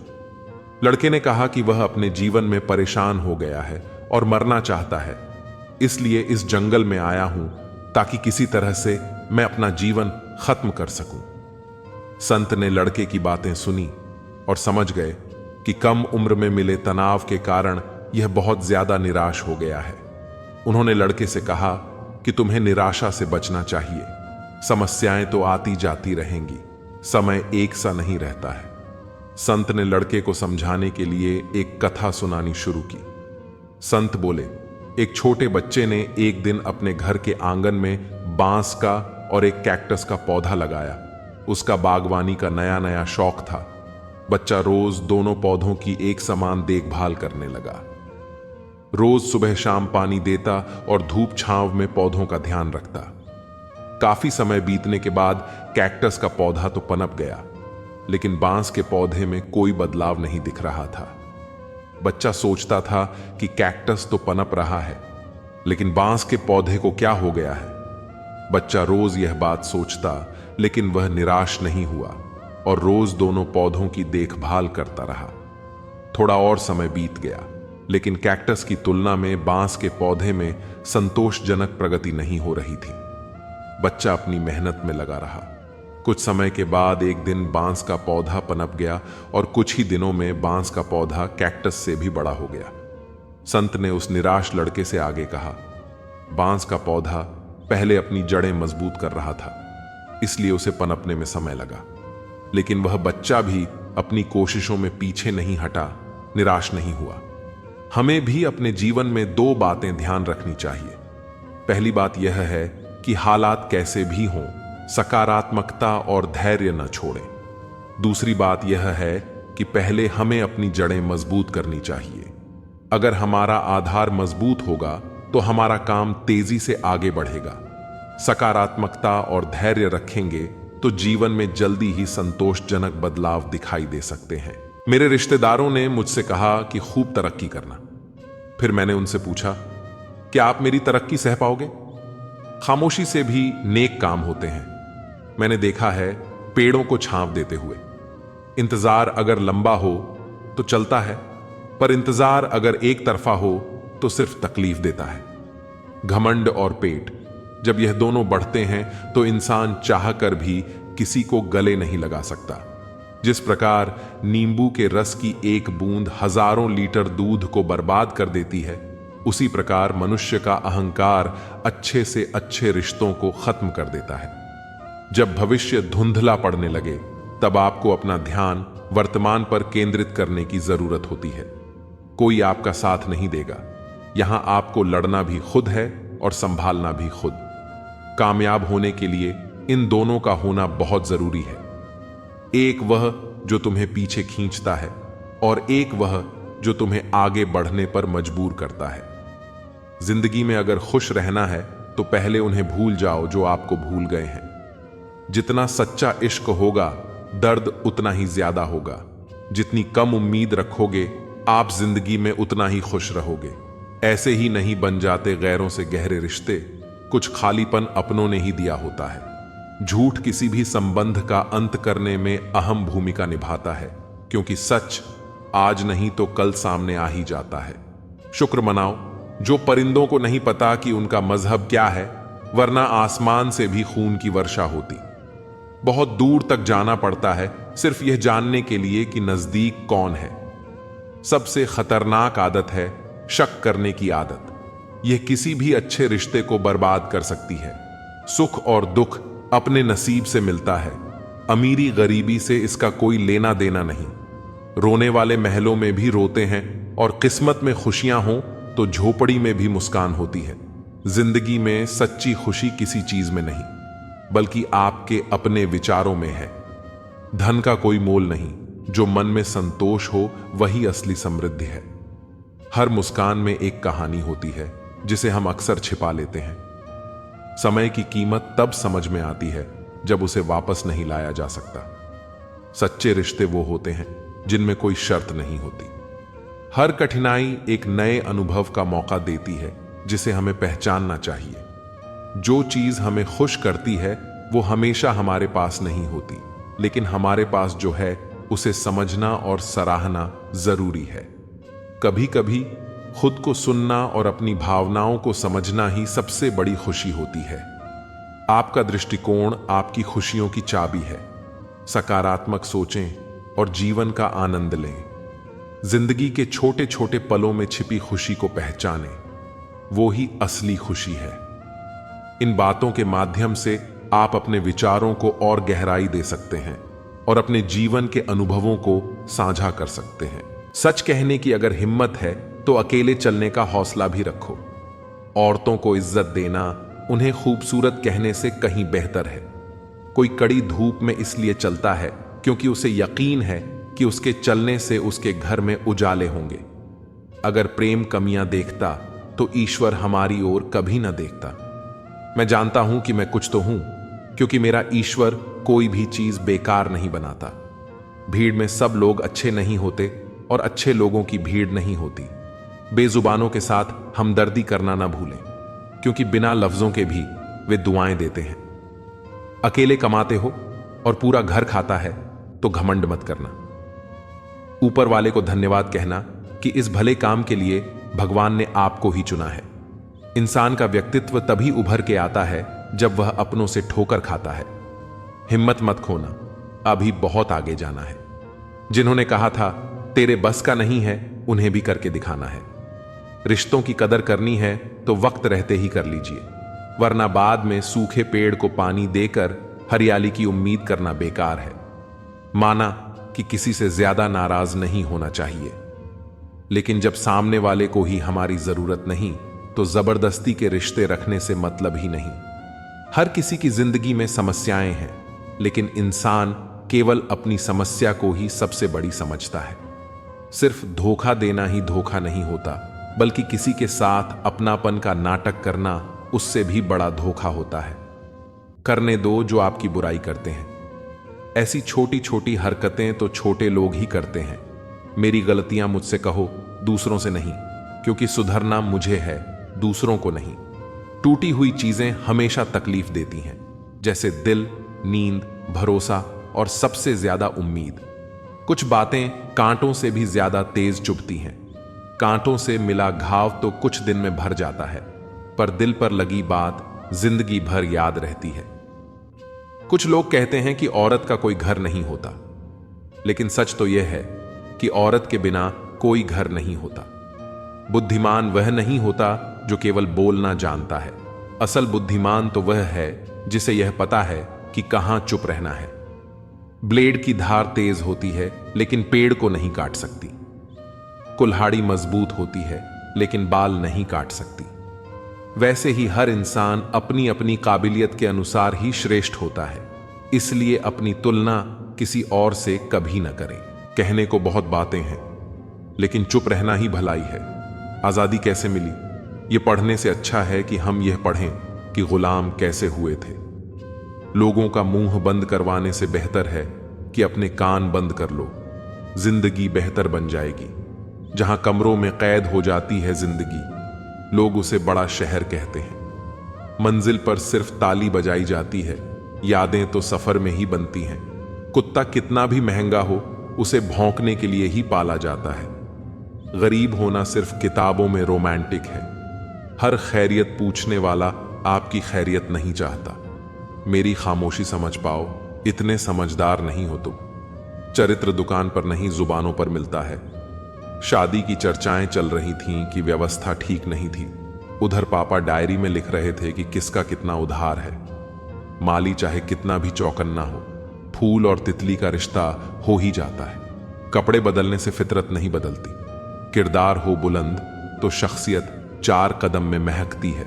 लड़के ने कहा कि वह अपने जीवन में परेशान हो गया है और मरना चाहता है, इसलिए इस जंगल में आया हूं ताकि किसी तरह से मैं अपना जीवन खत्म कर सकूं। संत ने लड़के की बातें सुनी और समझ गए कि कम उम्र में मिले तनाव के कारण यह बहुत ज्यादा निराश हो गया है। उन्होंने लड़के से कहा कि तुम्हें निराशा से बचना चाहिए। समस्याएं तो आती जाती रहेंगी, समय एक सा नहीं रहता है। संत ने लड़के को समझाने के लिए एक कथा सुनानी शुरू की। संत बोले, एक छोटे बच्चे ने एक दिन अपने घर के आंगन में बांस का और एक कैक्टस का पौधा लगाया। उसका बागवानी का नया नया शौक था। बच्चा रोज दोनों पौधों की एक समान देखभाल करने लगा। रोज सुबह शाम पानी देता और धूप छांव में पौधों का ध्यान रखता। काफी समय बीतने के बाद कैक्टस का पौधा तो पनप गया, लेकिन बांस के पौधे में कोई बदलाव नहीं दिख रहा था। बच्चा सोचता था कि कैक्टस तो पनप रहा है, लेकिन बांस के पौधे को क्या हो गया है। बच्चा रोज यह बात सोचता, लेकिन वह निराश नहीं हुआ और रोज दोनों पौधों की देखभाल करता रहा। थोड़ा और समय बीत गया, लेकिन कैक्टस की तुलना में बांस के पौधे में संतोषजनक प्रगति नहीं हो रही थी। बच्चा अपनी मेहनत में लगा रहा। कुछ समय के बाद एक दिन बांस का पौधा पनप गया और कुछ ही दिनों में बांस का पौधा कैक्टस से भी बड़ा हो गया। संत ने उस निराश लड़के से आगे कहा, बांस का पौधा पहले अपनी जड़ें मजबूत कर रहा था, इसलिए उसे पनपने में समय लगा। लेकिन वह बच्चा भी अपनी कोशिशों में पीछे नहीं हटा, निराश नहीं हुआ। हमें भी अपने जीवन में दो बातें ध्यान रखनी चाहिए। पहली बात यह है कि हालात कैसे भी हों, सकारात्मकता और धैर्य न छोड़ें। दूसरी बात यह है कि पहले हमें अपनी जड़ें मजबूत करनी चाहिए। अगर हमारा आधार मजबूत होगा तो हमारा काम तेजी से आगे बढ़ेगा। सकारात्मकता और धैर्य रखेंगे तो जीवन में जल्दी ही संतोषजनक बदलाव दिखाई दे सकते हैं। मेरे रिश्तेदारों ने मुझसे कहा कि खूब तरक्की करना। फिर मैंने उनसे पूछा, क्या आप मेरी तरक्की सह पाओगे? खामोशी से भी नेक काम होते हैं। मैंने देखा है पेड़ों को छांव देते हुए। इंतजार अगर लंबा हो तो चलता है, पर इंतजार अगर एक तरफा हो तो सिर्फ तकलीफ देता है। घमंड और पेट, जब यह दोनों बढ़ते हैं तो इंसान चाहकर भी किसी को गले नहीं लगा सकता। जिस प्रकार नींबू के रस की एक बूंद हजारों लीटर दूध को बर्बाद कर देती है, उसी प्रकार मनुष्य का अहंकार अच्छे से अच्छे रिश्तों को खत्म कर देता है। जब भविष्य धुंधला पड़ने लगे, तब आपको अपना ध्यान वर्तमान पर केंद्रित करने की जरूरत होती है। कोई आपका साथ नहीं देगा। यहां आपको लड़ना भी खुद है और संभालना भी खुद। कामयाब होने के लिए इन दोनों का होना बहुत जरूरी है। एक वह जो तुम्हें पीछे खींचता है और एक वह जो तुम्हें आगे बढ़ने पर मजबूर करता है। जिंदगी में अगर खुश रहना है तो पहले उन्हें भूल जाओ जो आपको भूल गए हैं। जितना सच्चा इश्क होगा, दर्द उतना ही ज्यादा होगा। जितनी कम उम्मीद रखोगे, आप जिंदगी में उतना ही खुश रहोगे। ऐसे ही नहीं बन जाते गैरों से गहरे रिश्ते, कुछ खालीपन अपनों ने ही दिया होता है। झूठ किसी भी संबंध का अंत करने में अहम भूमिका निभाता है, क्योंकि सच आज नहीं तो कल सामने आ ही जाता है। शुक्र मनाओ जो परिंदों को नहीं पता कि उनका मजहब क्या है, वरना आसमान से भी खून की वर्षा होती। बहुत दूर तक जाना पड़ता है सिर्फ यह जानने के लिए कि नजदीक कौन है। सबसे खतरनाक आदत है शक करने की आदत। यह किसी भी अच्छे रिश्ते को बर्बाद कर सकती है। सुख और दुख अपने नसीब से मिलता है। अमीरी गरीबी से इसका कोई लेना देना नहीं। रोने वाले महलों में भी रोते हैं और किस्मत में खुशियां हों तो झोपड़ी में भी मुस्कान होती है। जिंदगी में सच्ची खुशी किसी चीज में नहीं, बल्कि आपके अपने विचारों में है। धन का कोई मोल नहीं, जो मन में संतोष हो वही असली समृद्धि है। हर मुस्कान में एक कहानी होती है जिसे हम अक्सर छिपा लेते हैं। समय की कीमत तब समझ में आती है जब उसे वापस नहीं लाया जा सकता। सच्चे रिश्ते वो होते हैं जिनमें कोई शर्त नहीं होती। हर कठिनाई एक नए अनुभव का मौका देती है जिसे हमें पहचानना चाहिए। जो चीज हमें खुश करती है वो हमेशा हमारे पास नहीं होती, लेकिन हमारे पास जो है उसे समझना और सराहना जरूरी है। कभी कभी खुद को सुनना और अपनी भावनाओं को समझना ही सबसे बड़ी खुशी होती है। आपका दृष्टिकोण आपकी खुशियों की चाबी है। सकारात्मक सोचें और जीवन का आनंद लें। जिंदगी के छोटे छोटे पलों में छिपी खुशी को पहचानें, वो ही असली खुशी है। इन बातों के माध्यम से आप अपने विचारों को और गहराई दे सकते हैं और अपने जीवन के अनुभवों को साझा कर सकते हैं। सच कहने की अगर हिम्मत है तो अकेले चलने का हौसला भी रखो। औरतों को इज्जत देना उन्हें खूबसूरत कहने से कहीं बेहतर है। कोई कड़ी धूप में इसलिए चलता है क्योंकि उसे यकीन है कि उसके चलने से उसके घर में उजाले होंगे। अगर प्रेम कमियां देखता तो ईश्वर हमारी ओर कभी ना देखता। मैं जानता हूं कि मैं कुछ तो हूं, क्योंकि मेरा ईश्वर कोई भी चीज बेकार नहीं बनाता। भीड़ में सब लोग अच्छे नहीं होते और अच्छे लोगों की भीड़ नहीं होती। बेजुबानों के साथ हमदर्दी करना ना भूलें, क्योंकि बिना लफ्जों के भी वे दुआएं देते हैं। अकेले कमाते हो और पूरा घर खाता है तो घमंड मत करना। ऊपर वाले को धन्यवाद कहना कि इस भले काम के लिए भगवान ने आपको ही चुना है। इंसान का व्यक्तित्व तभी उभर के आता है जब वह अपनों से ठोकर खाता है। हिम्मत मत खोना, अभी बहुत आगे जाना है। जिन्होंने कहा था तेरे बस का नहीं है, उन्हें भी करके दिखाना है। रिश्तों की कदर करनी है तो वक्त रहते ही कर लीजिए, वरना बाद में सूखे पेड़ को पानी देकर हरियाली की उम्मीद करना बेकार है। माना कि किसी से ज्यादा नाराज नहीं होना चाहिए, लेकिन जब सामने वाले को ही हमारी जरूरत नहीं तो जबरदस्ती के रिश्ते रखने से मतलब ही नहीं। हर किसी की जिंदगी में समस्याएं हैं, लेकिन इंसान केवल अपनी समस्या को ही सबसे बड़ी समझता है। सिर्फ धोखा देना ही धोखा नहीं होता, बल्कि किसी के साथ अपनापन का नाटक करना उससे भी बड़ा धोखा होता है। करने दो जो आपकी बुराई करते हैं। ऐसी छोटी छोटी हरकतें तो छोटे लोग ही करते हैं। मेरी गलतियां मुझसे कहो, दूसरों से नहीं, क्योंकि सुधरना मुझे है, दूसरों को नहीं। टूटी हुई चीजें हमेशा तकलीफ देती हैं, जैसे दिल, नींद, भरोसा और सबसे ज्यादा उम्मीद। कुछ बातें कांटों से भी ज्यादा तेज चुभती हैं। कांटों से मिला घाव तो कुछ दिन में भर जाता है, पर दिल पर लगी बात जिंदगी भर याद रहती है। कुछ लोग कहते हैं कि औरत का कोई घर नहीं होता, लेकिन सच तो यह है कि औरत के बिना कोई घर नहीं होता। बुद्धिमान वह नहीं होता जो केवल बोलना जानता है। असल बुद्धिमान तो वह है जिसे यह पता है कि कहां चुप रहना है। ब्लेड की धार तेज होती है, लेकिन पेड़ को नहीं काट सकती। कुल्हाड़ी मजबूत होती है लेकिन बाल नहीं काट सकती। वैसे ही हर इंसान अपनी अपनी काबिलियत के अनुसार ही श्रेष्ठ होता है, इसलिए अपनी तुलना किसी और से कभी न करें। कहने को बहुत बातें हैं, लेकिन चुप रहना ही भलाई है। आजादी कैसे मिली? ये पढ़ने से अच्छा है कि हम यह पढ़ें कि गुलाम कैसे हुए थे। लोगों का मुंह बंद करवाने से बेहतर है कि अपने कान बंद कर लो। जिंदगी बेहतर बन जाएगी। जहां कमरों में कैद हो जाती है जिंदगी, लोग उसे बड़ा शहर कहते हैं। मंजिल पर सिर्फ ताली बजाई जाती है, यादें तो सफर में ही बनती हैं। कुत्ता कितना भी महंगा हो, उसे भौंकने के लिए ही पाला जाता है। गरीब होना सिर्फ किताबों में रोमांटिक है। हर खैरियत पूछने वाला आपकी खैरियत नहीं चाहता। मेरी खामोशी समझ पाओ, इतने समझदार नहीं हो तुम। चरित्र दुकान पर नहीं, जुबानों पर मिलता है। शादी की चर्चाएं चल रही थीं कि व्यवस्था ठीक नहीं थी। उधर पापा डायरी में लिख रहे थे कि किसका कितना उधार है। माली चाहे कितना भी चौकन्ना हो, फूल और तितली का रिश्ता हो ही जाता है। कपड़े बदलने से फितरत नहीं बदलती। किरदार हो बुलंद तो शख्सियत 4 कदम में महकती है।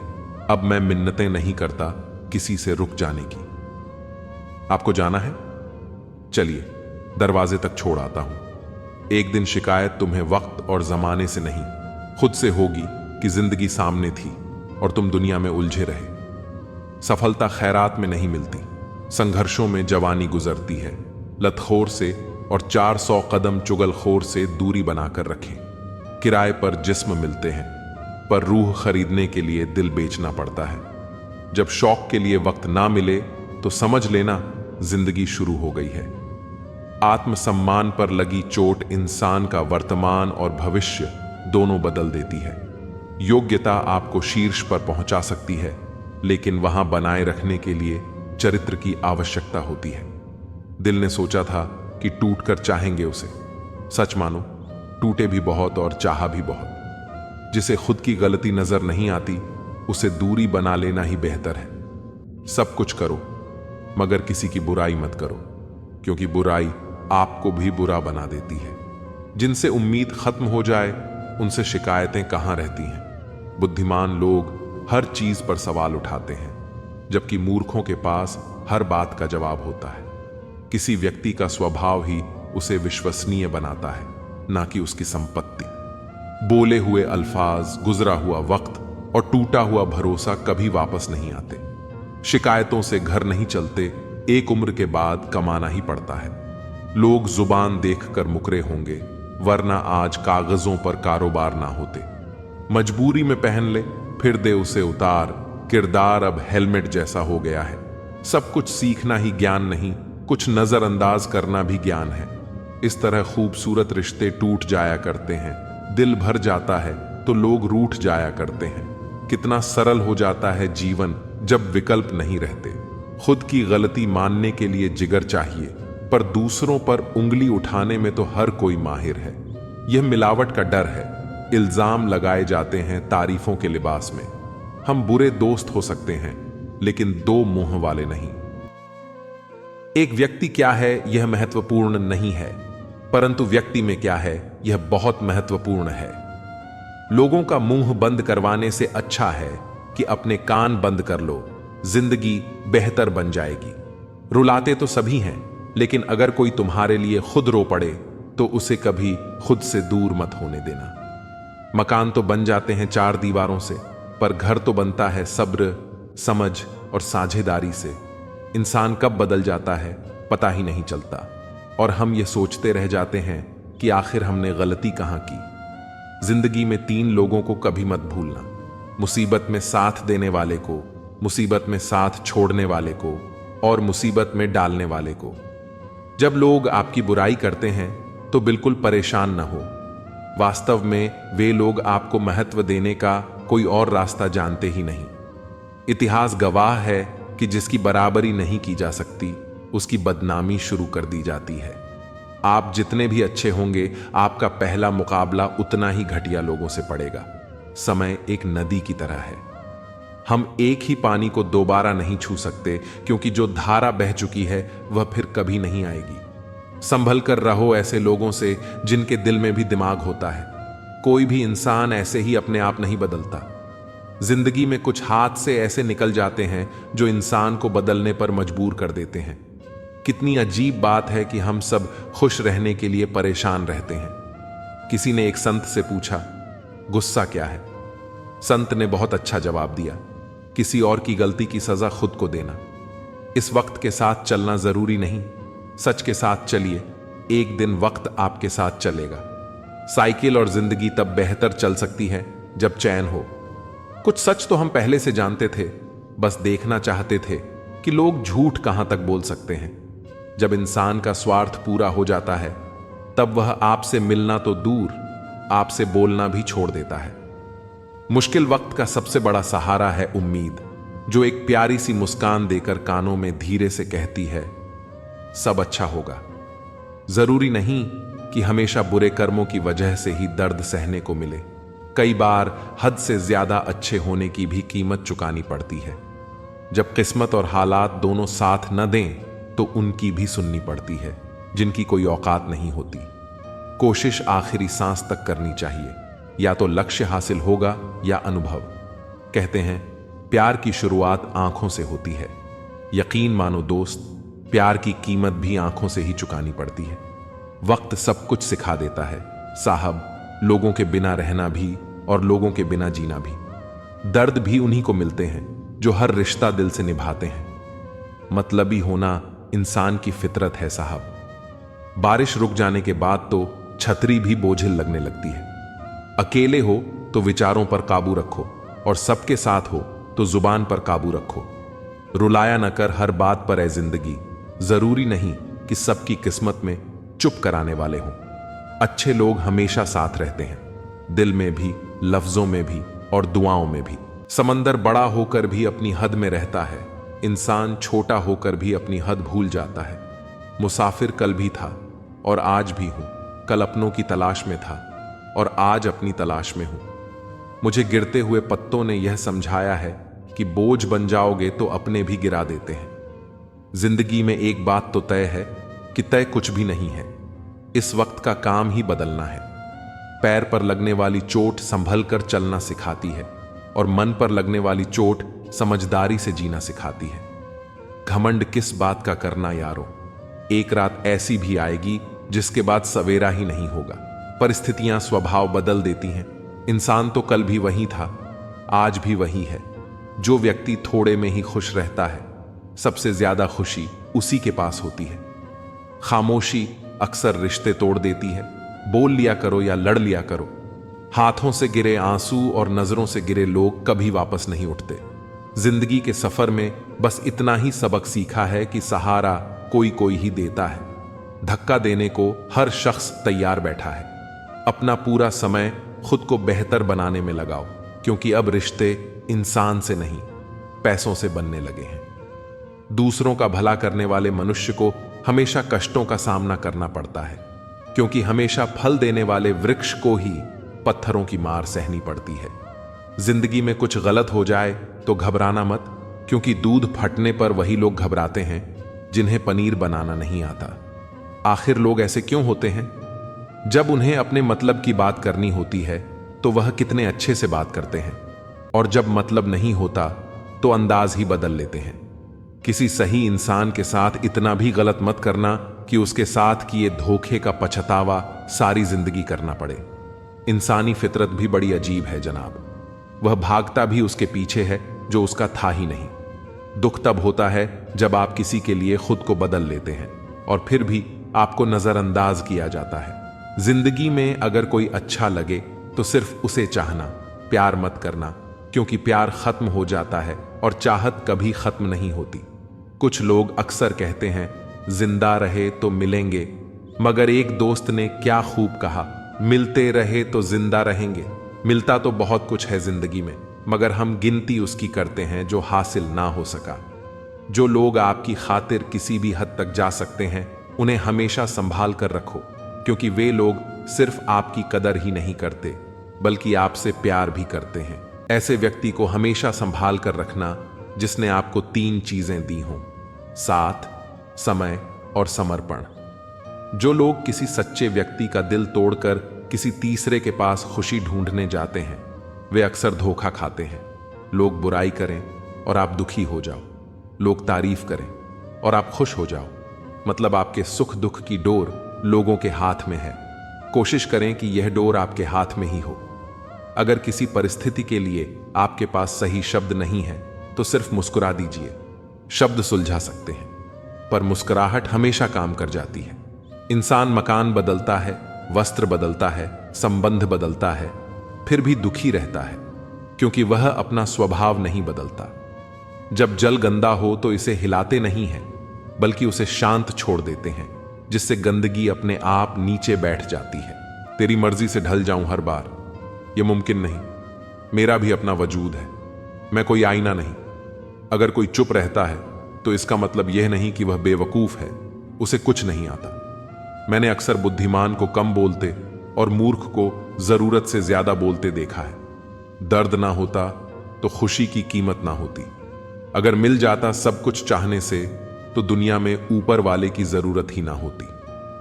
अब मैं मिन्नतें नहीं करता किसी से रुक जाने की। आपको जाना है? चलिए दरवाजे तक छोड़ आता हूं। एक दिन शिकायत तुम्हें वक्त और जमाने से नहीं, खुद से होगी कि जिंदगी सामने थी और तुम दुनिया में उलझे रहे। सफलता खैरात में नहीं मिलती, संघर्षों में जवानी गुजरती है। लतखोर से और 400 कदम चुगलखोर से दूरी बनाकर रखें। किराए पर जिस्म मिलते हैं, पर रूह खरीदने के लिए दिल बेचना पड़ता है। जब शौक के लिए वक्त ना मिले तो समझ लेना जिंदगी शुरू हो गई है। आत्मसम्मान पर लगी चोट इंसान का वर्तमान और भविष्य दोनों बदल देती है। योग्यता आपको शीर्ष पर पहुंचा सकती है, लेकिन वहां बनाए रखने के लिए चरित्र की आवश्यकता होती है। दिल ने सोचा था कि टूटकर चाहेंगे उसे। सच मानो, टूटे भी बहुत और चाहा भी बहुत। जिसे खुद की गलती नजर नहीं आती, उसे दूरी बना लेना ही बेहतर है। सब कुछ करो, मगर किसी की बुराई मत करो, क्योंकि बुराई आपको भी बुरा बना देती है। जिनसे उम्मीद खत्म हो जाए, उनसे शिकायतें कहां रहती हैं। बुद्धिमान लोग हर चीज पर सवाल उठाते हैं, जबकि मूर्खों के पास हर बात का जवाब होता है। किसी व्यक्ति का स्वभाव ही उसे विश्वसनीय बनाता है, ना कि उसकी संपत्ति। बोले हुए अल्फाज, गुजरा हुआ वक्त और टूटा हुआ भरोसा कभी वापस नहीं आते। शिकायतों से घर नहीं चलते, एक उम्र के बाद कमाना ही पड़ता है। लोग जुबान देखकर मुकरे होंगे, वरना आज कागजों पर कारोबार ना होते। मजबूरी में पहन ले, फिर दे उसे उतार। किरदार अब हेलमेट जैसा हो गया है। सब कुछ सीखना ही ज्ञान नहीं, कुछ नजरअंदाज करना भी ज्ञान है। इस तरह खूबसूरत रिश्ते टूट जाया करते हैं। दिल भर जाता है तो लोग रूठ जाया करते हैं। कितना सरल हो जाता है जीवन जब विकल्प नहीं रहते। खुद की गलती मानने के लिए जिगर चाहिए, पर दूसरों पर उंगली उठाने में तो हर कोई माहिर है। यह मिलावट का डर है। इल्जाम लगाए जाते हैं तारीफों के लिबास में। हम बुरे दोस्त हो सकते हैं, लेकिन 2 मुंह वाले नहीं। एक व्यक्ति क्या है यह महत्वपूर्ण नहीं है, परंतु व्यक्ति में क्या है यह बहुत महत्वपूर्ण है। लोगों का मुंह बंद करवाने से अच्छा है कि अपने कान बंद कर लो। जिंदगी बेहतर बन जाएगी। रुलाते तो सभी हैं, लेकिन अगर कोई तुम्हारे लिए खुद रो पड़े तो उसे कभी खुद से दूर मत होने देना। मकान तो बन जाते हैं 4 दीवारों से, पर घर तो बनता है सब्र, समझ और साझेदारी से। इंसान कब बदल जाता है पता ही नहीं चलता, और हम ये सोचते रह जाते हैं कि आखिर हमने गलती कहां की। जिंदगी में 3 लोगों को कभी मत भूलना, मुसीबत में साथ देने वाले को, मुसीबत में साथ छोड़ने वाले को और मुसीबत में डालने वाले को। जब लोग आपकी बुराई करते हैं तो बिल्कुल परेशान न हो। वास्तव में वे लोग आपको महत्व देने का कोई और रास्ता जानते ही नहीं। इतिहास गवाह है कि जिसकी बराबरी नहीं की जा सकती, उसकी बदनामी शुरू कर दी जाती है। आप जितने भी अच्छे होंगे, आपका पहला मुकाबला उतना ही घटिया लोगों से पड़ेगा। समय एक नदी की तरह है। हम एक ही पानी को दोबारा नहीं छू सकते, क्योंकि जो धारा बह चुकी है वह फिर कभी नहीं आएगी। संभल कर रहो ऐसे लोगों से जिनके दिल में भी दिमाग होता है। कोई भी इंसान ऐसे ही अपने आप नहीं बदलता। जिंदगी में कुछ हाथ से ऐसे निकल जाते हैं जो इंसान को बदलने पर मजबूर कर देते हैं। कितनी अजीब बात है कि हम सब खुश रहने के लिए परेशान रहते हैं। किसी ने एक संत से पूछा, गुस्सा क्या है? संत ने बहुत अच्छा जवाब दिया, किसी और की गलती की सजा खुद को देना। इस वक्त के साथ चलना जरूरी नहीं, सच के साथ चलिए, एक दिन वक्त आपके साथ चलेगा। साइकिल और जिंदगी तब बेहतर चल सकती है जब चैन हो। कुछ सच तो हम पहले से जानते थे, बस देखना चाहते थे कि लोग झूठ कहां तक बोल सकते हैं। जब इंसान का स्वार्थ पूरा हो जाता है, तब वह आपसे मिलना तो दूर, आपसे बोलना भी छोड़ देता है। मुश्किल वक्त का सबसे बड़ा सहारा है उम्मीद, जो एक प्यारी सी मुस्कान देकर कानों में धीरे से कहती है, सब अच्छा होगा। जरूरी नहीं कि हमेशा बुरे कर्मों की वजह से ही दर्द सहने को मिले। कई बार हद से ज्यादा अच्छे होने की भी कीमत चुकानी पड़ती है। जब किस्मत और हालात दोनों साथ न दें, तो उनकी भी सुननी पड़ती है जिनकी कोई औकात नहीं होती। कोशिश आखिरी सांस तक करनी चाहिए, या तो लक्ष्य हासिल होगा या अनुभव। कहते हैं प्यार की शुरुआत आंखों से होती है। यकीन मानो दोस्त, प्यार की कीमत भी आंखों से ही चुकानी पड़ती है। वक्त सब कुछ सिखा देता है साहब, लोगों के बिना रहना भी और लोगों के बिना जीना भी। दर्द भी उन्हीं को मिलते हैं जो हर रिश्ता दिल से निभाते हैं। मतलबी होना इंसान की फितरत है साहब। बारिश रुक जाने के बाद तो छतरी भी बोझिल लगने लगती है। अकेले हो तो विचारों पर काबू रखो, और सबके साथ हो तो जुबान पर काबू रखो। रुलाया न कर हर बात पर ए जिंदगी, जरूरी नहीं कि सबकी किस्मत में चुप कराने वाले हों। अच्छे लोग हमेशा साथ रहते हैं, दिल में भी, लफ्जों में भी और दुआओं में भी। समंदर बड़ा होकर भी अपनी हद में रहता है, इंसान छोटा होकर भी अपनी हद भूल जाता है। मुसाफिर कल भी था और आज भी हूं, कल अपनों की तलाश में था और आज अपनी तलाश में हूं। मुझे गिरते हुए पत्तों ने यह समझाया है कि बोझ बन जाओगे तो अपने भी गिरा देते हैं। जिंदगी में एक बात तो तय है कि तय कुछ भी नहीं है। इस वक्त का काम ही बदलना है। पैर पर लगने वाली चोट संभल कर चलना सिखाती है, और मन पर लगने वाली चोट समझदारी से जीना सिखाती है। घमंड किस बात का करना यारो, एक रात ऐसी भी आएगी जिसके बाद सवेरा ही नहीं होगा। परिस्थितियां स्वभाव बदल देती हैं। इंसान तो कल भी वही था, आज भी वही है। जो व्यक्ति थोड़े में ही खुश रहता है, सबसे ज्यादा खुशी उसी के पास होती है। खामोशी अक्सर रिश्ते तोड़ देती है। बोल लिया करो या लड़ लिया करो। हाथों से गिरे आंसू और नजरों से गिरे लोग कभी वापस नहीं उठते। जिंदगी के सफर में बस इतना ही सबक सीखा है कि सहारा कोई कोई ही देता है। धक्का देने को हर शख्स तैयार बैठा है। अपना पूरा समय खुद को बेहतर बनाने में लगाओ, क्योंकि अब रिश्ते इंसान से नहीं, पैसों से बनने लगे हैं। दूसरों का भला करने वाले मनुष्य को हमेशा कष्टों का सामना करना पड़ता है, क्योंकि हमेशा फल देने वाले वृक्ष को ही पत्थरों की मार सहनी पड़ती है। जिंदगी में कुछ गलत हो जाए तो घबराना मत, क्योंकि दूध फटने पर वही लोग घबराते हैं जिन्हें पनीर बनाना नहीं आता। आखिर लोग ऐसे क्यों होते हैं? जब उन्हें अपने मतलब की बात करनी होती है तो वह कितने अच्छे से बात करते हैं, और जब मतलब नहीं होता तो अंदाज ही बदल लेते हैं। किसी सही इंसान के साथ इतना भी गलत मत करना कि उसके साथ किए धोखे का पछतावा सारी जिंदगी करना पड़े। इंसानी फितरत भी बड़ी अजीब है जनाब। वह भागता भी उसके पीछे है जो उसका था ही नहीं। दुख तब होता है जब आप किसी के लिए खुद को बदल लेते हैं और फिर भी आपको नजरअंदाज किया जाता है। जिंदगी में अगर कोई अच्छा लगे तो सिर्फ उसे चाहना, प्यार मत करना, क्योंकि प्यार खत्म हो जाता है और चाहत कभी खत्म नहीं होती। कुछ लोग अक्सर कहते हैं जिंदा रहे तो मिलेंगे, मगर एक दोस्त ने क्या खूब कहा, मिलते रहे तो जिंदा रहेंगे। मिलता तो बहुत कुछ है जिंदगी में, मगर हम गिनती उसकी करते हैं जो हासिल ना हो सका। जो लोग आपकी खातिर किसी भी हद तक जा सकते हैं, उन्हें हमेशा संभाल कर रखो, क्योंकि वे लोग सिर्फ आपकी कदर ही नहीं करते बल्कि आपसे प्यार भी करते हैं। ऐसे व्यक्ति को हमेशा संभाल कर रखना जिसने आपको 3 चीजें दी हों: साथ, समय और समर्पण। जो लोग किसी सच्चे व्यक्ति का दिल तोड़कर किसी तीसरे के पास खुशी ढूंढने जाते हैं वे अक्सर धोखा खाते हैं। लोग बुराई करें और आप दुखी हो जाओ, लोग तारीफ करें और आप खुश हो जाओ, मतलब आपके सुख दुख की डोर लोगों के हाथ में है। कोशिश करें कि यह डोर आपके हाथ में ही हो। अगर किसी परिस्थिति के लिए आपके पास सही शब्द नहीं है तो सिर्फ मुस्कुरा दीजिए। शब्द सुलझा सकते हैं पर मुस्कुराहट हमेशा काम कर जाती है। इंसान मकान बदलता है, वस्त्र बदलता है, संबंध बदलता है, फिर भी दुखी रहता है क्योंकि वह अपना स्वभाव नहीं बदलता। जब जल गंदा हो तो इसे हिलाते नहीं हैं बल्कि उसे शांत छोड़ देते हैं, जिससे गंदगी अपने आप नीचे बैठ जाती है। तेरी मर्जी से ढल जाऊं हर बार, यह मुमकिन नहीं। मेरा भी अपना वजूद है, मैं कोई आईना नहीं। अगर कोई चुप रहता है तो इसका मतलब यह नहीं कि वह बेवकूफ है, उसे कुछ नहीं आता। मैंने अक्सर बुद्धिमान को कम बोलते और मूर्ख को जरूरत से ज्यादा बोलते देखा है। दर्द ना होता तो खुशी की कीमत ना होती। अगर मिल जाता सब कुछ चाहने से तो दुनिया में ऊपर वाले की जरूरत ही ना होती।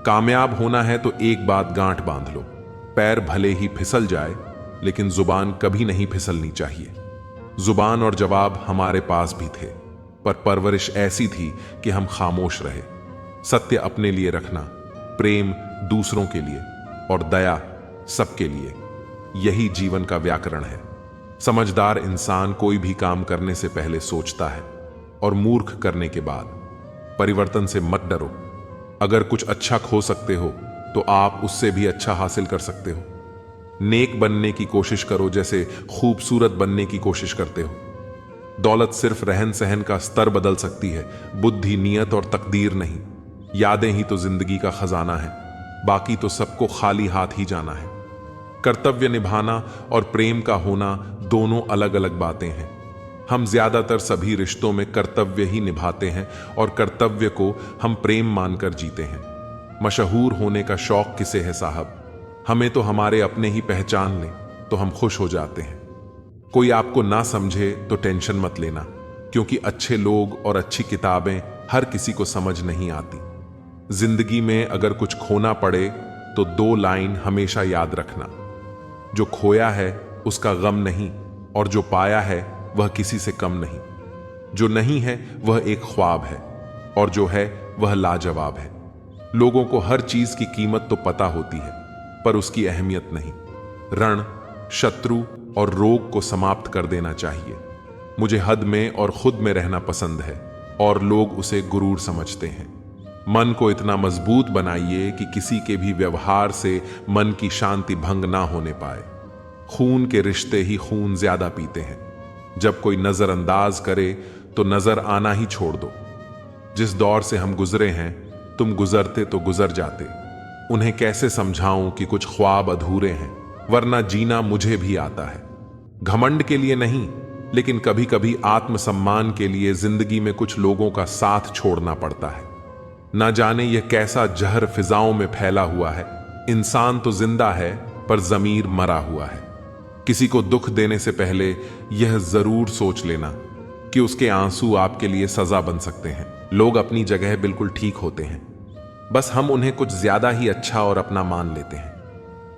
कामयाब होना है तो एक बात गांठ बांध लो, पैर भले ही फिसल जाए लेकिन जुबान कभी नहीं फिसलनी चाहिए। जुबान और जवाब हमारे पास भी थे पर परवरिश ऐसी थी कि हम खामोश रहे। सत्य अपने लिए रखना, प्रेम दूसरों के लिए और दया सबके लिए, यही जीवन का व्याकरण है। समझदार इंसान कोई भी काम करने से पहले सोचता है और मूर्ख करने के बाद। परिवर्तन से मत डरो। अगर कुछ अच्छा खो सकते हो तो आप उससे भी अच्छा हासिल कर सकते हो। नेक बनने की कोशिश करो जैसे खूबसूरत बनने की कोशिश करते हो। दौलत सिर्फ रहन सहन का स्तर बदल सकती है, बुद्धि, नियत और तकदीर नहीं। यादें ही तो जिंदगी का खजाना है, बाकी तो सबको खाली हाथ ही जाना है। कर्तव्य निभाना और प्रेम का होना दोनों अलग अलग बातें हैं। हम ज्यादातर सभी रिश्तों में कर्तव्य ही निभाते हैं और कर्तव्य को हम प्रेम मानकर जीते हैं। मशहूर होने का शौक किसे है साहब? हमें तो हमारे अपने ही पहचान लें तो हम खुश हो जाते हैं। कोई आपको ना समझे तो टेंशन मत लेना, क्योंकि अच्छे लोग और अच्छी किताबें हर किसी को समझ नहीं आती। जिंदगी में अगर कुछ खोना पड़े तो 2 लाइन हमेशा याद रखना, जो खोया है उसका गम नहीं और जो पाया है वह किसी से कम नहीं। जो नहीं है वह एक ख्वाब है और जो है वह लाजवाब है। लोगों को हर चीज की कीमत तो पता होती है पर उसकी अहमियत नहीं। रण, शत्रु और रोग को समाप्त कर देना चाहिए। मुझे हद में और खुद में रहना पसंद है और लोग उसे गुरूर समझते हैं। मन को इतना मजबूत बनाइए कि किसी के भी व्यवहार से मन की शांति भंग ना होने पाए। खून के रिश्ते ही खून ज्यादा पीते हैं। जब कोई नजरअंदाज करे तो नजर आना ही छोड़ दो। जिस दौर से हम गुजरे हैं, तुम गुजरते तो गुजर जाते। उन्हें कैसे समझाऊं कि कुछ ख्वाब अधूरे हैं, वरना जीना मुझे भी आता है। घमंड के लिए नहीं, लेकिन कभी कभी आत्मसम्मान के लिए जिंदगी में कुछ लोगों का साथ छोड़ना पड़ता है। ना जाने यह कैसा जहर फिजाओं में फैला हुआ है। इंसान तो जिंदा है पर जमीर मरा हुआ है। किसी को दुख देने से पहले यह जरूर सोच लेना कि उसके आंसू आपके लिए सजा बन सकते हैं। लोग अपनी जगह बिल्कुल ठीक होते हैं, बस हम उन्हें कुछ ज्यादा ही अच्छा और अपना मान लेते हैं।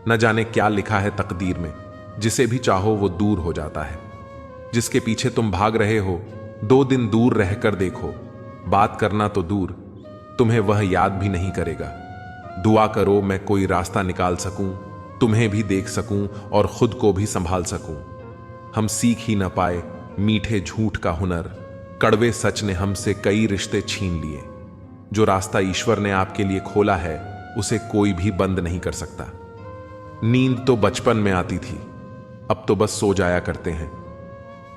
न जाने क्या लिखा है तकदीर में, जिसे भी चाहो वो दूर हो जाता है। जिसके पीछे तुम भाग रहे हो 2 दिन दूर रहकर देखो, बात करना तो दूर, तुम्हें वह याद भी नहीं करेगा। दुआ करो मैं कोई रास्ता निकाल सकूं, तुम्हें भी देख सकूं और खुद को भी संभाल सकूं। हम सीख ही न पाए मीठे झूठ का हुनर, कड़वे सच ने हमसे कई रिश्ते छीन लिए। जो रास्ता ईश्वर ने आपके लिए खोला है उसे कोई भी बंद नहीं कर सकता। नींद तो बचपन में आती थी, अब तो बस सो जाया करते हैं।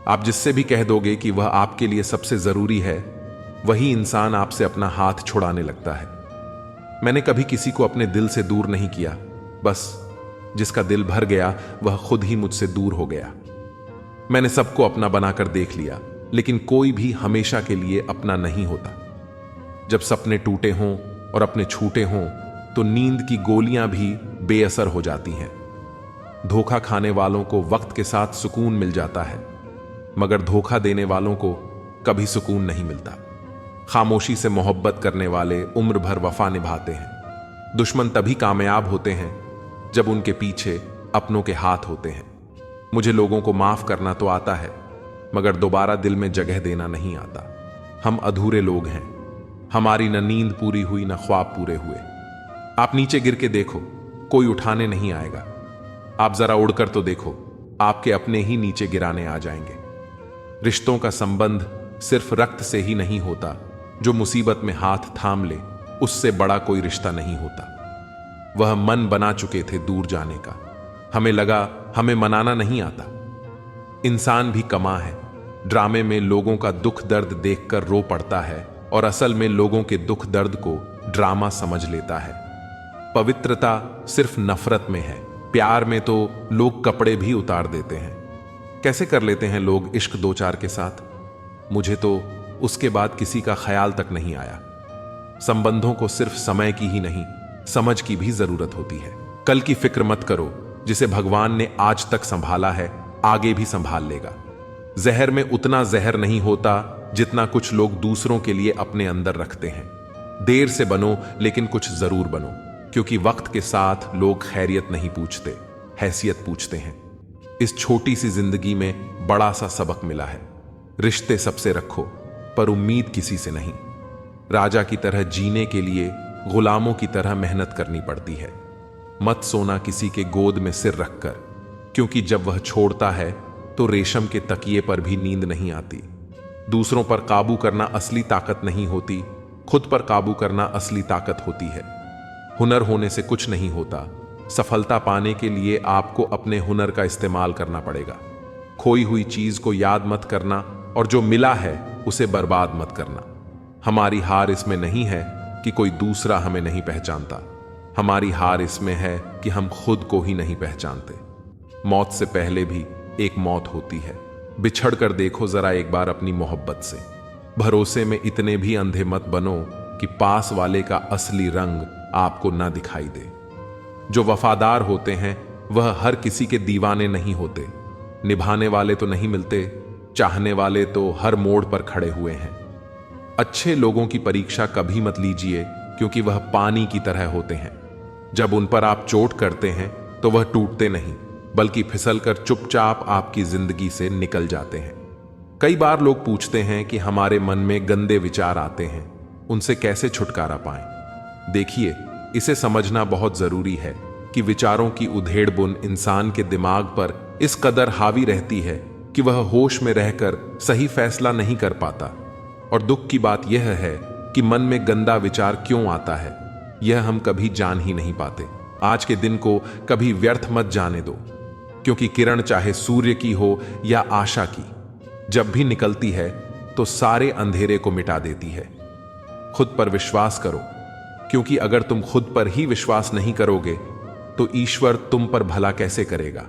आप जिससे भी कह दोगे कि वह आपके लिए सबसे जरूरी है, वही इंसान आपसे अपना हाथ छुड़ाने लगता है। मैंने कभी किसी को अपने दिल से दूर नहीं किया, बस जिसका दिल भर गया वह खुद ही मुझसे दूर हो गया। मैंने सबको अपना बनाकर देख लिया, लेकिन कोई भी हमेशा के लिए अपना नहीं होता। जब सपने टूटे हों और अपने छूटे हों तो नींद की गोलियां भी बेअसर हो जाती हैं। धोखा खाने वालों को वक्त के साथ सुकून मिल जाता है, मगर धोखा देने वालों को कभी सुकून नहीं मिलता। खामोशी से मोहब्बत करने वाले उम्र भर वफा निभाते हैं। दुश्मन तभी कामयाब होते हैं जब उनके पीछे अपनों के हाथ होते हैं। मुझे लोगों को माफ करना तो आता है, मगर दोबारा दिल में जगह देना नहीं आता। हम अधूरे लोग हैं, हमारी न नींद पूरी हुई न ख्वाब पूरे हुए। आप नीचे गिर के देखो, कोई उठाने नहीं आएगा। आप जरा उड़कर तो देखो, आपके अपने ही नीचे गिराने आ जाएंगे। रिश्तों का संबंध सिर्फ रक्त से ही नहीं होता। जो मुसीबत में हाथ थाम ले, उससे बड़ा कोई रिश्ता नहीं होता। वह मन बना चुके थे दूर जाने का। हमें लगा हमें मनाना नहीं आता। इंसान भी कमा है। ड्रामे में लोगों का दुख दर्द देखकर रो पड़ता है और असल में लोगों के दुख दर्द को ड्रामा समझ लेता है। पवित्रता सिर्फ नफरत में है। प्यार में तो लोग कपड़े भी उतार देते हैं। कैसे कर लेते हैं लोग इश्क दो चार के साथ? मुझे तो उसके बाद किसी का ख्याल तक नहीं आया। संबंधों को सिर्फ समय की ही नहीं, समझ की भी जरूरत होती है। कल की फिक्र मत करो। जिसे भगवान ने आज तक संभाला है, आगे भी संभाल लेगा। जहर में उतना जहर नहीं होता जितना कुछ लोग दूसरों के लिए अपने अंदर रखते हैं। देर से बनो, लेकिन कुछ जरूर बनो, क्योंकि वक्त के साथ लोग खैरियत नहीं पूछते, हैसियत पूछते हैं। इस छोटी सी जिंदगी में बड़ा सा सबक मिला है। रिश्ते सबसे रखो, पर उम्मीद किसी से नहीं। राजा की तरह जीने के लिए गुलामों की तरह मेहनत करनी पड़ती है। मत सोना किसी के गोद में सिर रखकर, क्योंकि जब वह छोड़ता है तो रेशम के तकिए पर भी नींद नहीं आती। दूसरों पर काबू करना असली ताकत नहीं होती, खुद पर काबू करना असली ताकत होती है। हुनर होने से कुछ नहीं होता। सफलता पाने के लिए आपको अपने हुनर का इस्तेमाल करना पड़ेगा। खोई हुई चीज को याद मत करना और जो मिला है उसे बर्बाद मत करना। हमारी हार इसमें नहीं है कि कोई दूसरा हमें नहीं पहचानता। हमारी हार इसमें है कि हम खुद को ही नहीं पहचानते। मौत से पहले भी एक मौत होती है। बिछड़ कर देखो जरा एक बार अपनी मोहब्बत से। भरोसे में इतने भी अंधे मत बनो कि पास वाले का असली रंग आपको ना दिखाई दे। जो वफादार होते हैं वह हर किसी के दीवाने नहीं होते। निभाने वाले तो नहीं मिलते, चाहने वाले तो हर मोड़ पर खड़े हुए हैं। अच्छे लोगों की परीक्षा कभी मत लीजिए, क्योंकि वह पानी की तरह होते हैं। जब उन पर आप चोट करते हैं तो वह टूटते नहीं, बल्कि फिसलकर चुपचाप आपकी जिंदगी से निकल जाते हैं। कई बार लोग पूछते हैं कि हमारे मन में गंदे विचार आते हैं, उनसे कैसे छुटकारा पाएं? देखिए, इसे समझना बहुत जरूरी है कि विचारों की उधेड़ बुन इंसान के दिमाग पर इस कदर हावी रहती है कि वह होश में रहकर सही फैसला नहीं कर पाता। और दुख की बात यह है कि मन में गंदा विचार क्यों आता है, यह हम कभी जान ही नहीं पाते। आज के दिन को कभी व्यर्थ मत जाने दो, क्योंकि किरण चाहे सूर्य की हो या आशा की, जब भी निकलती है तो सारे अंधेरे को मिटा देती है। खुद पर विश्वास करो, क्योंकि अगर तुम खुद पर ही विश्वास नहीं करोगे तो ईश्वर तुम पर भला कैसे करेगा।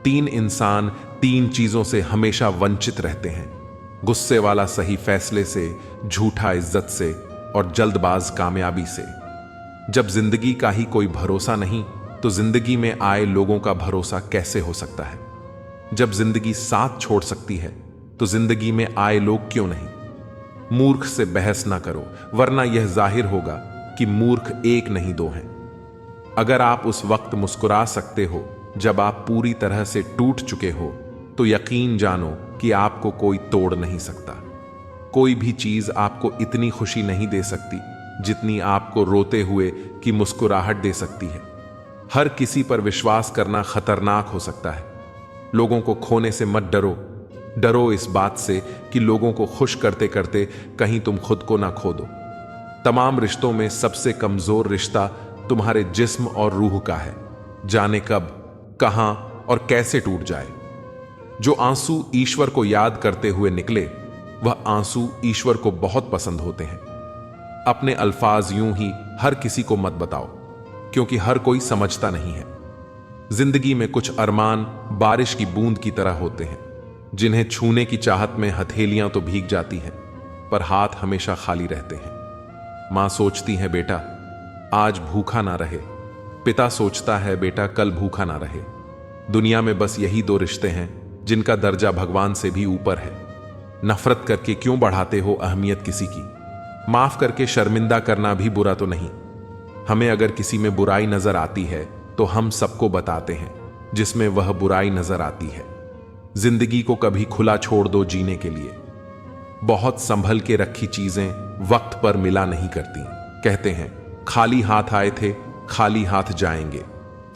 3 इंसान 3 चीजों से हमेशा वंचित रहते हैं: गुस्से वाला सही फैसले से, झूठा इज्जत से और जल्दबाज कामयाबी से। जब जिंदगी का ही कोई भरोसा नहीं तो जिंदगी में आए लोगों का भरोसा कैसे हो सकता है? जब जिंदगी साथ छोड़ सकती है तो जिंदगी में आए लोग क्यों नहीं? मूर्ख से बहस ना करो, वरना यह जाहिर होगा कि मूर्ख एक नहीं दो हैं। अगर आप उस वक्त मुस्कुरा सकते हो जब आप पूरी तरह से टूट चुके हो, तो यकीन जानो कि आपको कोई तोड़ नहीं सकता। कोई भी चीज आपको इतनी खुशी नहीं दे सकती जितनी आपको रोते हुए की मुस्कुराहट दे सकती है। हर किसी पर विश्वास करना खतरनाक हो सकता है। लोगों को खोने से मत डरो, डरो इस बात से कि लोगों को खुश करते करते कहीं तुम खुद को ना खो दो। तमाम रिश्तों में सबसे कमजोर रिश्ता तुम्हारे जिस्म और रूह का है। जाने कब, कहां और कैसे टूट जाए। जो आंसू ईश्वर को याद करते हुए निकले, वह आंसू ईश्वर को बहुत पसंद होते हैं। अपने अल्फाज यूं ही हर किसी को मत बताओ, क्योंकि हर कोई समझता नहीं है। जिंदगी में कुछ अरमान बारिश की बूंद की तरह होते हैं, जिन्हें छूने की चाहत में हथेलियां तो भीग जाती हैं, पर हाथ हमेशा खाली रहते हैं। मां सोचती है बेटा आज भूखा ना रहे, पिता सोचता है बेटा कल भूखा ना रहे। दुनिया में बस यही 2 रिश्ते हैं जिनका दर्जा भगवान से भी ऊपर है। नफरत करके क्यों बढ़ाते हो अहमियत किसी की? माफ करके शर्मिंदा करना भी बुरा तो नहीं। हमें अगर किसी में बुराई नजर आती है तो हम सबको बताते हैं जिसमें वह बुराई नजर आती है। जिंदगी को कभी खुला छोड़ दो जीने के लिए। बहुत संभल के रखी चीजें वक्त पर मिला नहीं करती। कहते हैं खाली हाथ आए थे खाली हाथ जाएंगे।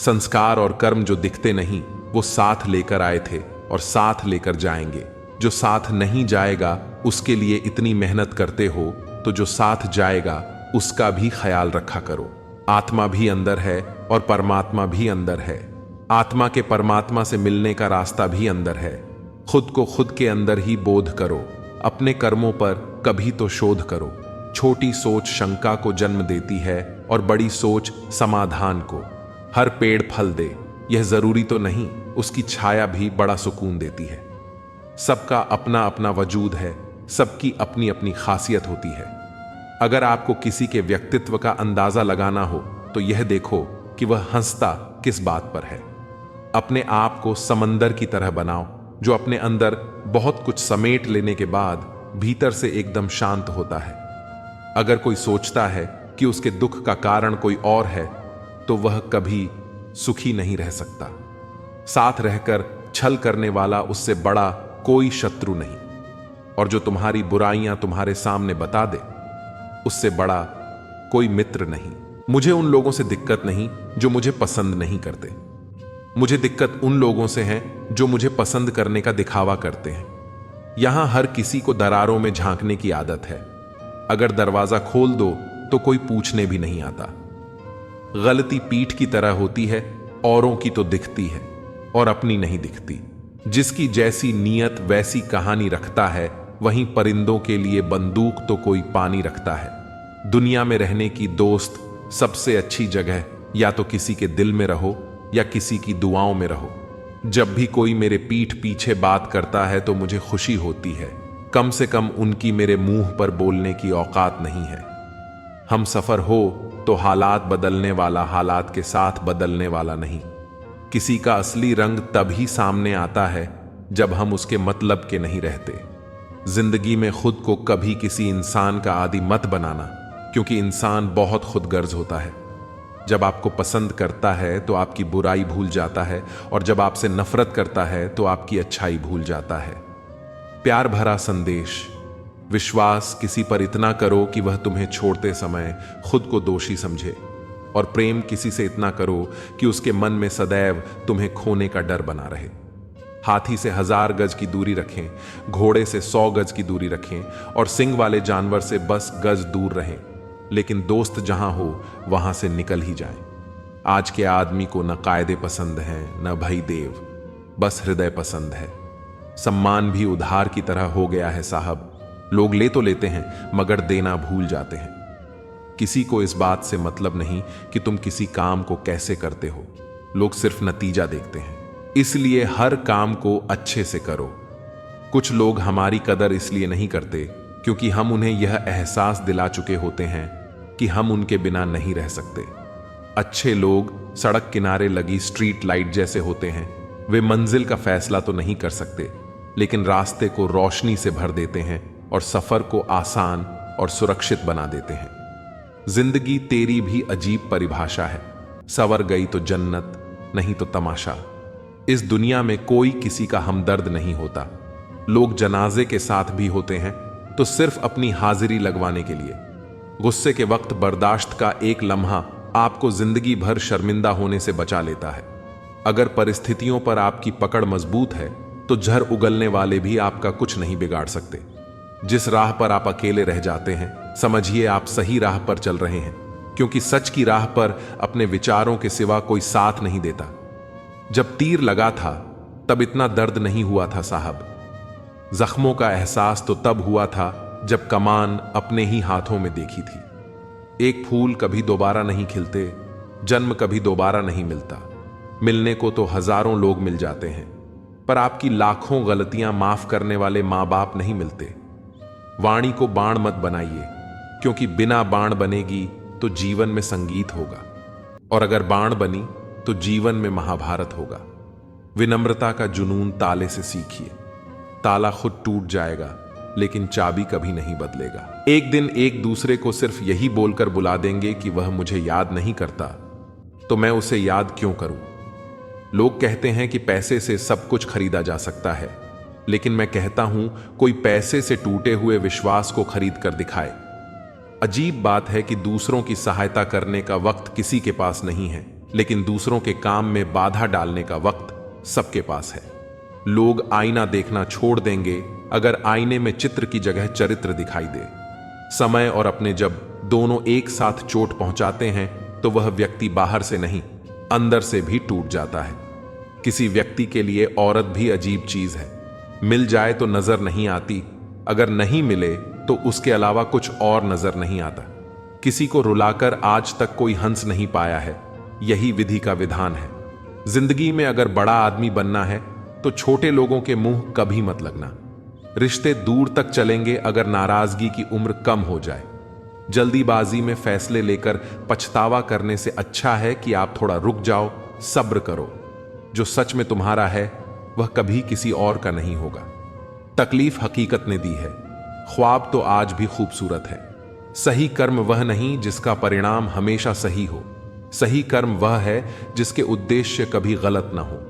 संस्कार और कर्म जो दिखते नहीं वो साथ लेकर आए थे और साथ लेकर जाएंगे। जो साथ नहीं जाएगा उसके लिए इतनी मेहनत करते हो तो जो साथ जाएगा उसका भी ख्याल रखा करो। आत्मा भी अंदर है और परमात्मा भी अंदर है। आत्मा के परमात्मा से मिलने का रास्ता भी अंदर है। खुद को खुद के अंदर ही बोध करो। अपने कर्मों पर कभी तो शोध करो। छोटी सोच शंका को जन्म देती है और बड़ी सोच समाधान को। हर पेड़ फल दे यह जरूरी तो नहीं, उसकी छाया भी बड़ा सुकून देती है। सबका अपना अपना वजूद है, सबकी अपनी अपनी खासियत होती है। अगर आपको किसी के व्यक्तित्व का अंदाजा लगाना हो तो यह देखो कि वह हंसता किस बात पर है। अपने आप को समंदर की तरह बनाओ जो अपने अंदर बहुत कुछ समेट लेने के बाद भीतर से एकदम शांत होता है। अगर कोई सोचता है कि उसके दुख का कारण कोई और है तो वह कभी सुखी नहीं रह सकता। साथ रहकर छल करने वाला उससे बड़ा कोई शत्रु नहीं, और जो तुम्हारी बुराइयां तुम्हारे सामने बता दे उससे बड़ा कोई मित्र नहीं। मुझे उन लोगों से दिक्कत नहीं जो मुझे पसंद नहीं करते। मुझे दिक्कत उन लोगों से है जो मुझे पसंद करने का दिखावा करते हैं। यहां हर किसी को दरारों में झांकने की आदत है। अगर दरवाजा खोल दो तो कोई पूछने भी नहीं आता। गलती पीठ की तरह होती है, औरों की तो दिखती है और अपनी नहीं दिखती। जिसकी जैसी नीयत वैसी कहानी रखता है, वहीं परिंदों के लिए बंदूक तो कोई पानी रखता है। दुनिया में रहने की दोस्त सबसे अच्छी जगह या तो किसी के दिल में रहो या किसी की दुआओं में रहो। जब भी कोई मेरे पीठ पीछे बात करता है तो मुझे खुशी होती है। कम से कम उनकी मेरे मुंह पर बोलने की औकात नहीं है। हम सफर हो तो हालात बदलने वाला हालात के साथ बदलने वाला नहीं। किसी का असली रंग तभी सामने आता है जब हम उसके मतलब के नहीं रहते। जिंदगी में खुद को कभी किसी इंसान का आदी मत बनाना, क्योंकि इंसान बहुत खुदगर्ज होता है। जब आपको पसंद करता है तो आपकी बुराई भूल जाता है, और जब आपसे नफरत करता है तो आपकी अच्छाई भूल जाता है। प्यार भरा संदेश। विश्वास किसी पर इतना करो कि वह तुम्हें छोड़ते समय खुद को दोषी समझे, और प्रेम किसी से इतना करो कि उसके मन में सदैव तुम्हें खोने का डर बना रहे। हाथी से 1000 गज की दूरी रखें, घोड़े से 100 गज की दूरी रखें, और सिंग वाले जानवर से बस गज दूर रहें, लेकिन दोस्त जहां हो वहां से निकल ही जाएं। आज के आदमी को न कायदे पसंद हैं न भई देव, बस हृदय पसंद है। सम्मान भी उधार की तरह हो गया है साहब। लोग ले तो लेते हैं मगर देना भूल जाते हैं। किसी को इस बात से मतलब नहीं कि तुम किसी काम को कैसे करते हो, लोग सिर्फ नतीजा देखते हैं। इसलिए हर काम को अच्छे से करो। कुछ लोग हमारी कदर इसलिए नहीं करते क्योंकि हम उन्हें यह एहसास दिला चुके होते हैं कि हम उनके बिना नहीं रह सकते। अच्छे लोग सड़क किनारे लगी स्ट्रीट लाइट जैसे होते हैं। वे मंजिल का फैसला तो नहीं कर सकते, लेकिन रास्ते को रोशनी से भर देते हैं और सफर को आसान और सुरक्षित बना देते हैं। जिंदगी तेरी भी अजीब परिभाषा है। सवर गई तो जन्नत, नहीं तो तमाशा। इस दुनिया में कोई किसी का हमदर्द नहीं होता। लोग जनाजे के साथ भी होते हैं तो सिर्फ अपनी हाजिरी लगवाने के लिए। गुस्से के वक्त बर्दाश्त का एक लम्हा आपको जिंदगी भर शर्मिंदा होने से बचा लेता है। अगर परिस्थितियों पर आपकी पकड़ मजबूत है तो झर उगलने वाले भी आपका कुछ नहीं बिगाड़ सकते। जिस राह पर आप अकेले रह जाते हैं, समझिए आप सही राह पर चल रहे हैं, क्योंकि सच की राह पर अपने विचारों के सिवा कोई साथ नहीं देता। जब तीर लगा था तब इतना दर्द नहीं हुआ था साहब। जख्मों का एहसास तो तब हुआ था जब कमान अपने ही हाथों में देखी थी। एक फूल कभी दोबारा नहीं खिलते, जन्म कभी दोबारा नहीं मिलता। मिलने को तो हजारों लोग मिल जाते हैं, पर आपकी लाखों गलतियां माफ करने वाले मां बाप नहीं मिलते। वाणी को बाण मत बनाइए, क्योंकि बिना बाण बनेगी तो जीवन में संगीत होगा, और अगर बाण बनी तो जीवन में महाभारत होगा। विनम्रता का जुनून ताले से सीखिए। ताला खुद टूट जाएगा लेकिन चाबी कभी नहीं बदलेगा। एक दिन एक दूसरे को सिर्फ यही बोलकर बुला देंगे कि वह मुझे याद नहीं करता, तो मैं उसे याद क्यों करूं? लोग कहते हैं कि पैसे से सब कुछ खरीदा जा सकता है, लेकिन मैं कहता हूं कोई पैसे से टूटे हुए विश्वास को खरीद कर दिखाए। अजीब बात है कि दूसरों की सहायता करने का वक्त किसी के पास नहीं है, लेकिन दूसरों के काम में बाधा डालने का वक्त सबके पास है। लोग आईना देखना छोड़ देंगे अगर आईने में चित्र की जगह चरित्र दिखाई दे। समय और अपने जब दोनों एक साथ चोट पहुंचाते हैं तो वह व्यक्ति बाहर से नहीं, अंदर से भी टूट जाता है। किसी व्यक्ति के लिए औरत भी अजीब चीज है। मिल जाए तो नजर नहीं आती, अगर नहीं मिले तो उसके अलावा कुछ और नजर नहीं आता। किसी को रुलाकर आज तक कोई हंस नहीं पाया है, यही विधि का विधान है। जिंदगी में अगर बड़ा आदमी बनना है तो छोटे लोगों के मुंह कभी मत लगना। रिश्ते दूर तक चलेंगे अगर नाराजगी की उम्र कम हो जाए। जल्दीबाजी में फैसले लेकर पछतावा करने से अच्छा है कि आप थोड़ा रुक जाओ, सब्र करो। जो सच में तुम्हारा है वह कभी किसी और का नहीं होगा। तकलीफ हकीकत ने दी है, ख्वाब तो आज भी खूबसूरत है। सही कर्म वह नहीं जिसका परिणाम हमेशा सही हो। सही कर्म वह है जिसके उद्देश्य कभी गलत ना हो।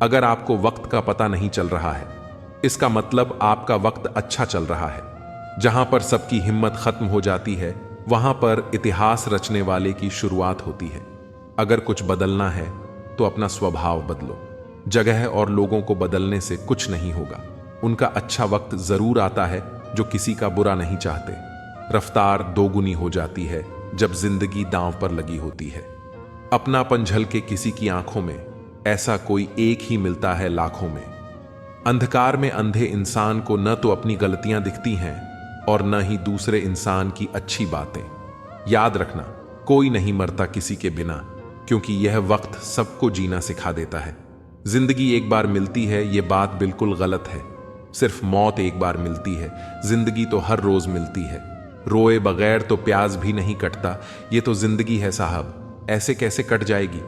अगर आपको वक्त का पता नहीं चल रहा है, इसका मतलब आपका वक्त अच्छा चल रहा है। जहां पर सबकी हिम्मत खत्म हो जाती है, वहां पर इतिहास रचने वाले की शुरुआत होती है। अगर कुछ बदलना है तो अपना स्वभाव बदलो। जगह और लोगों को बदलने से कुछ नहीं होगा। उनका अच्छा वक्त जरूर आता है जो किसी का बुरा नहीं चाहते। रफ्तार दोगुनी हो जाती है जब जिंदगी दांव पर लगी होती है। अपनापन झलके किसी की आंखों में, ऐसा कोई एक ही मिलता है लाखों में। अंधकार में अंधे इंसान को न तो अपनी गलतियां दिखती हैं और न ही दूसरे इंसान की अच्छी बातें। याद रखना, कोई नहीं मरता किसी के बिना, क्योंकि यह वक्त सबको जीना सिखा देता है। जिंदगी एक बार मिलती है, यह बात बिल्कुल गलत है। सिर्फ मौत एक बार मिलती है, जिंदगी तो हर रोज मिलती है। रोए बगैर तो प्याज भी नहीं कटता, ये तो जिंदगी है साहब, ऐसे कैसे कट जाएगी।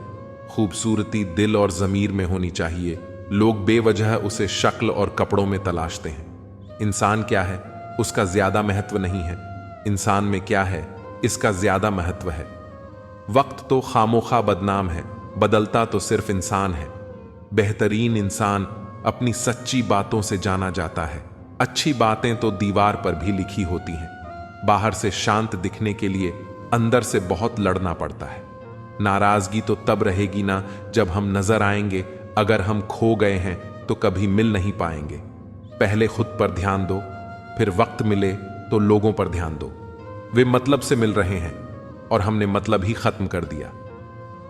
खूबसूरती दिल और जमीर में होनी चाहिए। लोग बेवजह उसे शक्ल और कपड़ों में तलाशते हैं। इंसान क्या है उसका ज्यादा महत्व नहीं है, इंसान में क्या है इसका ज्यादा महत्व है। वक्त तो खामोखा बदनाम है, बदलता तो सिर्फ इंसान है। बेहतरीन इंसान अपनी सच्ची बातों से जाना जाता है। अच्छी बातें तो दीवार पर भी लिखी होती हैं। बाहर से शांत दिखने के लिए अंदर से बहुत लड़ना पड़ता है। नाराजगी तो तब रहेगी ना जब हम नजर आएंगे। अगर हम खो गए हैं तो कभी मिल नहीं पाएंगे। पहले खुद पर ध्यान दो, फिर वक्त मिले तो लोगों पर ध्यान दो। वे मतलब से मिल रहे हैं और हमने मतलब ही खत्म कर दिया।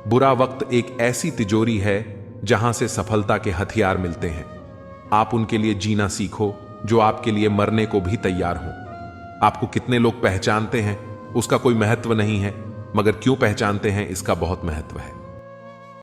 बुरा वक्त एक ऐसी तिजोरी है जहां से सफलता के हथियार मिलते हैं। आप उनके लिए जीना सीखो जो आपके लिए मरने को भी तैयार हो। आपको कितने लोग पहचानते हैं उसका कोई महत्व नहीं है, मगर क्यों पहचानते हैं इसका बहुत महत्व है।